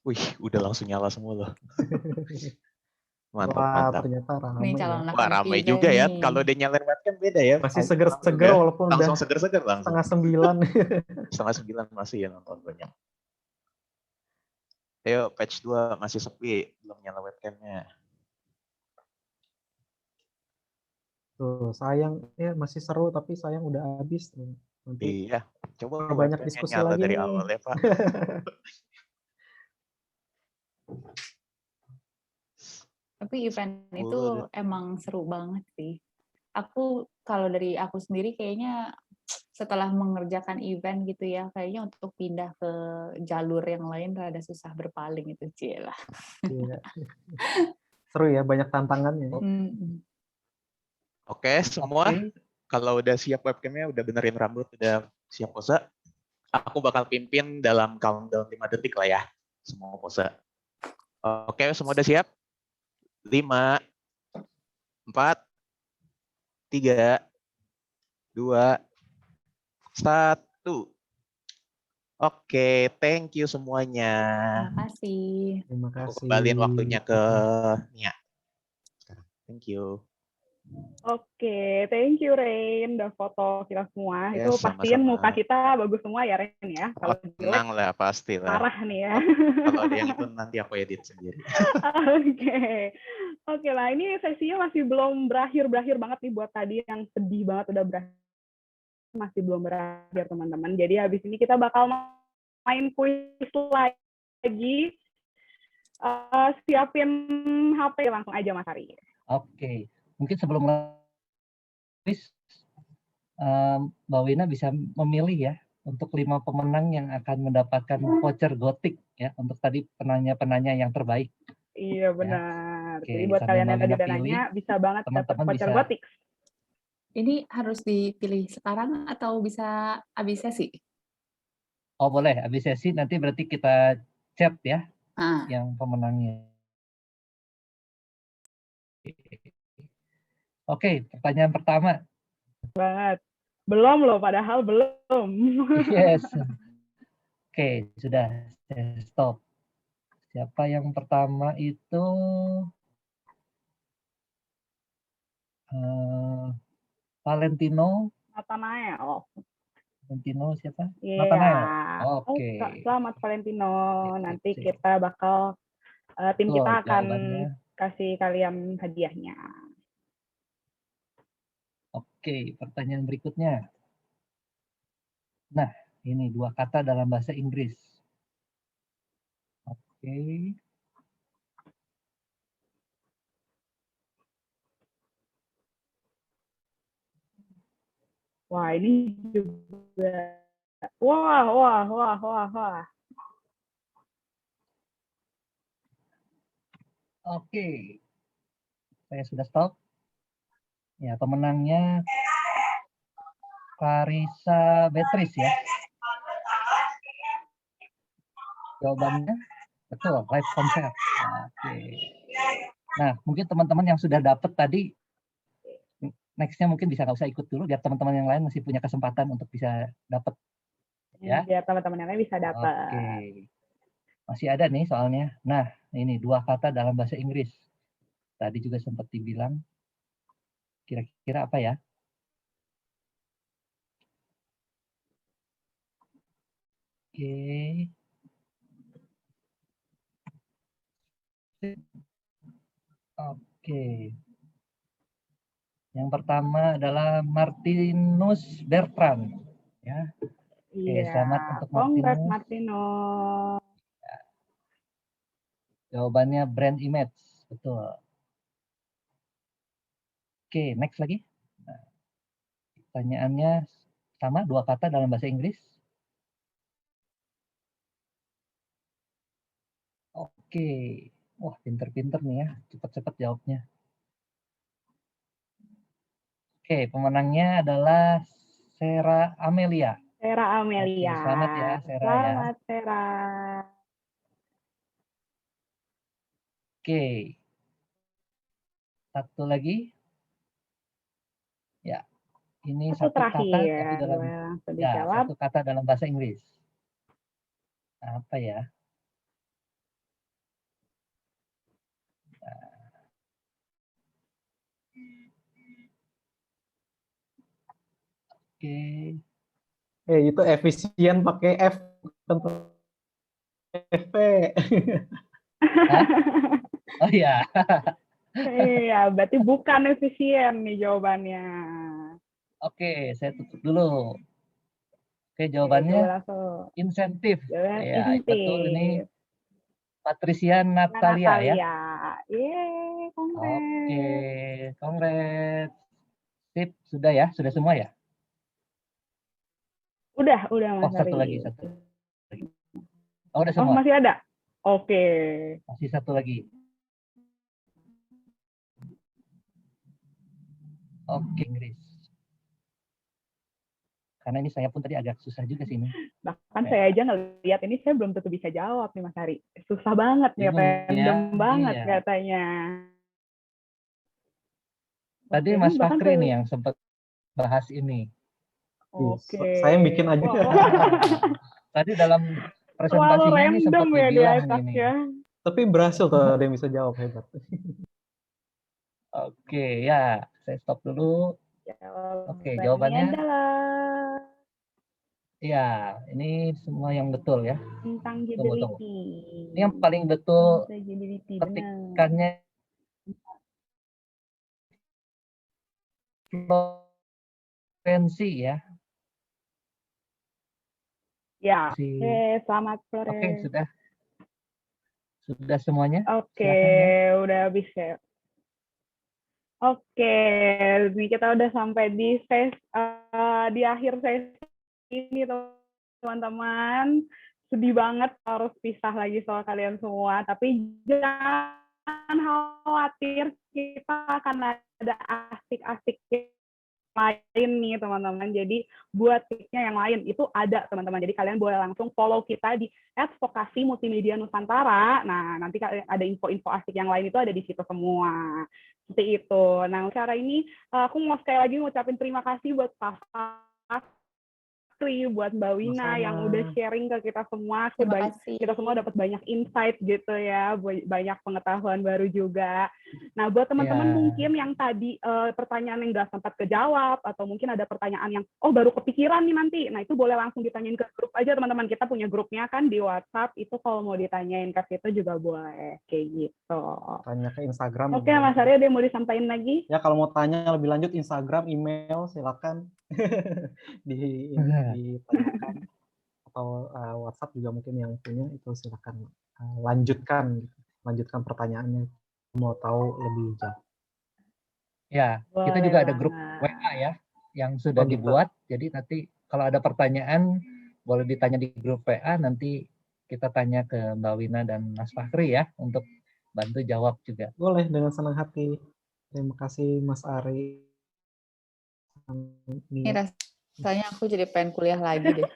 Speaker 6: Wih, udah langsung nyala semua loh. Mantap,
Speaker 4: Wah,
Speaker 6: mantap.
Speaker 4: ternyata
Speaker 5: Nih
Speaker 4: ramai ya.
Speaker 5: calon
Speaker 6: Wah,
Speaker 5: anak
Speaker 6: ramai
Speaker 5: event
Speaker 6: juga ya.
Speaker 5: nih.
Speaker 6: Kalau dia nyalain webcam beda ya.
Speaker 4: Masih
Speaker 6: Langsung
Speaker 4: seger-seger
Speaker 6: udah-
Speaker 4: walaupun
Speaker 6: langsung
Speaker 4: udah
Speaker 6: seger-seger langsung.
Speaker 4: 8:30.
Speaker 6: 8:30 masih ya nonton banyak. Ayo, patch 2 masih sepi, belum nyala webcamnya.
Speaker 4: Tuh, sayang ya masih seru tapi sayang udah habis tuh. Nanti
Speaker 6: Iya, coba
Speaker 4: banyak
Speaker 6: webcamnya
Speaker 4: diskusi
Speaker 6: nyala
Speaker 4: lagi
Speaker 6: dari
Speaker 4: nih.
Speaker 6: awal ya Pak.
Speaker 5: Tapi event itu
Speaker 6: Udah.
Speaker 5: emang seru banget sih. Kalau dari aku sendiri kayaknya setelah mengerjakan event gitu ya, kayaknya untuk pindah ke jalur yang lain rada susah berpaling itu, Cila.
Speaker 4: Iya. Seru ya, banyak tantangannya.
Speaker 6: Oke, semua.
Speaker 3: Oke.
Speaker 6: Kalau udah siap webcamnya, udah benerin rambut, udah siap pose, aku bakal pimpin dalam countdown 5 detik lah ya. Semua pose. Oke, semua udah siap? 5, 4, 3, 2, 1. Oke, thank you semuanya.
Speaker 5: Terima kasih.
Speaker 4: Terima
Speaker 6: Aku
Speaker 4: kasih.
Speaker 6: kembaliin waktunya ke Nia. Thank you.
Speaker 2: Oke, thank you Rain, udah foto kita semua.
Speaker 6: Yes,
Speaker 2: Itu pastiin
Speaker 6: sama-sama.
Speaker 2: muka kita bagus semua ya Rain ya. Kalau jelek
Speaker 6: Tenang lah, pasti lah.
Speaker 2: parah nih ya.
Speaker 6: Kalau ada yang itu nanti aku edit sendiri.
Speaker 2: Oke lah, ini sesinya masih belum berakhir banget nih buat tadi yang sedih banget udah berakhir. Masih belum berakhir teman-teman. Jadi habis ini kita bakal main kuis lagi. Siapin HP langsung aja Mas Ari.
Speaker 3: Oke. Mungkin sebelum kuis, Mbak Wina bisa memilih ya untuk 5 pemenang yang akan mendapatkan voucher Gothic ya untuk tadi penanya-penanya yang terbaik.
Speaker 2: Iya benar.
Speaker 3: Oke,
Speaker 2: Jadi buat
Speaker 3: sambil
Speaker 2: kalian yang
Speaker 3: Mbak
Speaker 2: tadi
Speaker 3: Wina
Speaker 2: udah nanya
Speaker 3: pilih,
Speaker 2: bisa banget dapat
Speaker 3: teman-teman
Speaker 2: voucher
Speaker 3: bisa-
Speaker 2: Gothic.
Speaker 5: Ini harus dipilih sekarang atau bisa habis sesi?
Speaker 3: Oh boleh, habis sesi nanti berarti kita chat ya
Speaker 5: Ah,
Speaker 3: yang pemenangnya. Oke, pertanyaan pertama.
Speaker 2: Banget. Belum loh, padahal belum.
Speaker 3: Yes. Oke, sudah. Saya stop. Siapa yang pertama itu? Valentino.
Speaker 2: Nathanael.
Speaker 3: Valentino siapa?
Speaker 2: Iya.
Speaker 3: Nathanael.
Speaker 2: Oh,
Speaker 3: Oke.
Speaker 2: selamat Valentino.
Speaker 3: Sip,
Speaker 2: Nanti
Speaker 3: sip.
Speaker 2: kita bakal tim
Speaker 3: Betul,
Speaker 2: kita akan
Speaker 3: jawabannya.
Speaker 2: kasih kalian hadiahnya.
Speaker 3: Oke, pertanyaan berikutnya. Nah, ini 2 kata dalam bahasa Inggris. Oke.
Speaker 2: Wah, ini juga. Wah.
Speaker 3: Oke. Saya sudah stop. Ya, pemenangnya Clarissa Beatrice ya. Jawabannya betul, live concert. Oke. Nah, mungkin teman-teman yang sudah dapat tadi, next-nya mungkin bisa nggak usah ikut dulu, biar teman-teman yang lain masih punya kesempatan untuk bisa dapat. Ya.
Speaker 2: Biar teman-teman yang lain bisa dapat.
Speaker 3: Oke. Masih ada nih soalnya. Nah, ini 2 kata dalam bahasa Inggris. Tadi juga sempat dibilang. Kira-kira apa ya? Oke. Oke. Yang pertama adalah Martinus Bertrand. Ya, oke,
Speaker 2: Iya,
Speaker 3: selamat untuk
Speaker 2: congrats
Speaker 3: Martinus.
Speaker 2: Martinus.
Speaker 3: Jawabannya brand image, betul. Oke, next lagi. Nah, pertanyaannya sama, 2 kata dalam bahasa Inggris. Oke, wah pinter-pinter nih ya, cepat-cepat jawabnya. Oke, pemenangnya adalah Sera Amelia.
Speaker 2: Sera
Speaker 3: Oke,
Speaker 2: Amelia.
Speaker 3: selamat ya Sera ya.
Speaker 2: Selamat Sera.
Speaker 3: Oke, satu lagi. Ya, ini
Speaker 2: Satu
Speaker 3: satu kata tapi
Speaker 2: terakhir,
Speaker 3: dalam
Speaker 2: boleh langsung
Speaker 3: ya
Speaker 2: dijawab.
Speaker 3: satu kata dalam bahasa Inggris. Apa ya? Oke.
Speaker 4: Itu efisien pakai F, bukan FP.
Speaker 3: Hah? Oh iya.
Speaker 2: Iya, berarti bukan efisien nih jawabannya.
Speaker 3: Oke, saya tutup dulu. Oke,
Speaker 2: Oke,
Speaker 3: jawabannya
Speaker 2: coba langsung.
Speaker 3: insentif.
Speaker 2: Jawaban
Speaker 3: Ya, betul ini
Speaker 2: insentif.
Speaker 3: Patricia Natalia ya.
Speaker 2: Natalia. Yeay,
Speaker 3: Oke,
Speaker 2: congrats.
Speaker 3: congrats. Sip, sudah ya? Sudah semua ya?
Speaker 2: Udah
Speaker 3: Oh,
Speaker 2: Mas
Speaker 3: satu
Speaker 2: Ari.
Speaker 3: lagi, satu lagi. Oh, udah
Speaker 2: Oh,
Speaker 3: semua.
Speaker 2: masih ada? Oke.
Speaker 3: Masih satu lagi. Oke, Inggris. Karena ini saya pun tadi agak susah juga sih ini.
Speaker 2: Bahkan saya aja ngeliat ini saya belum tentu bisa jawab nih Mas Ari. Susah banget nih,
Speaker 3: Bingung
Speaker 2: random
Speaker 3: ya?
Speaker 2: banget
Speaker 3: Iya.
Speaker 2: katanya.
Speaker 3: Tadi
Speaker 2: Oke,
Speaker 3: Mas
Speaker 2: ini bahkan
Speaker 3: Fakri
Speaker 2: saya-
Speaker 3: nih yang sempat bahas ini.
Speaker 2: Oke.
Speaker 4: Saya yang bikin aja.
Speaker 2: Wow.
Speaker 3: Tadi dalam
Speaker 2: Terlalu
Speaker 3: presentasinya ini sempat
Speaker 2: random ya di
Speaker 3: dibilang
Speaker 2: Isaac
Speaker 3: ini.
Speaker 2: ya.
Speaker 4: Tapi berhasil tuh ada yang bisa jawab, hebat.
Speaker 3: Oke, ya. Saya stop dulu. Oke, jawabannya
Speaker 2: adalah
Speaker 3: ya, ini semua yang betul ya.
Speaker 2: intangibility.
Speaker 3: Ini yang paling betul
Speaker 2: Intangibility, benar.
Speaker 3: ketikannya Florensi ya.
Speaker 2: Ya,
Speaker 3: Si-
Speaker 2: selamat
Speaker 3: Oke,
Speaker 2: sore.
Speaker 3: sudah. Sudah semuanya?
Speaker 2: Oke,
Speaker 3: Silakan, ya.
Speaker 2: udah habis ya. Oke, ini kita udah sampai di di akhir sesi ini teman-teman. Sedih banget harus pisah lagi soal kalian semua, tapi jangan khawatir, kita akan ada asik-asik lain nih teman-teman. Jadi buat tipsnya yang lain itu ada teman-teman. Jadi kalian boleh langsung follow kita di @vokasi multimedia Nusantara. Nah, nanti ada info-info asik yang lain itu ada di situ semua. Seperti itu. Nah, cara ini aku mau sekali lagi ngucapin terima kasih buat Pak Fakri, buat Mbak Wina yang udah sharing ke kita semua.
Speaker 5: Terima kasih.
Speaker 2: Kita semua dapat banyak insight gitu ya, banyak pengetahuan baru juga. Nah, buat teman-teman mungkin yang tadi pertanyaan yang nggak sempat kejawab, atau mungkin ada pertanyaan yang, baru kepikiran nih nanti, nah itu boleh langsung ditanyain ke grup aja teman-teman. Kita punya grupnya kan di WhatsApp, itu kalau mau ditanyain ke situ juga boleh, kayak gitu.
Speaker 4: Tanya ke Instagram.
Speaker 2: Oke, Mas Arya, ada yang mau disampaikan lagi?
Speaker 4: Ya, kalau mau tanya lebih lanjut Instagram, email, silakan ditanyakan. Atau WhatsApp juga mungkin yang punya, itu silakan lanjutkan pertanyaannya, mau tahu lebih jauh.
Speaker 3: Ya, kita
Speaker 2: Boleh
Speaker 3: juga ada grup
Speaker 2: banget.
Speaker 3: WA ya yang sudah
Speaker 4: gitu.
Speaker 3: dibuat. Jadi nanti kalau ada pertanyaan boleh ditanya di grup WA, nanti kita tanya ke Mbak Wina dan Mas Fakri ya untuk bantu jawab juga.
Speaker 4: Boleh, dengan senang hati. Terima kasih Mas Ari.
Speaker 5: Ini rasanya aku jadi pengen kuliah lagi deh.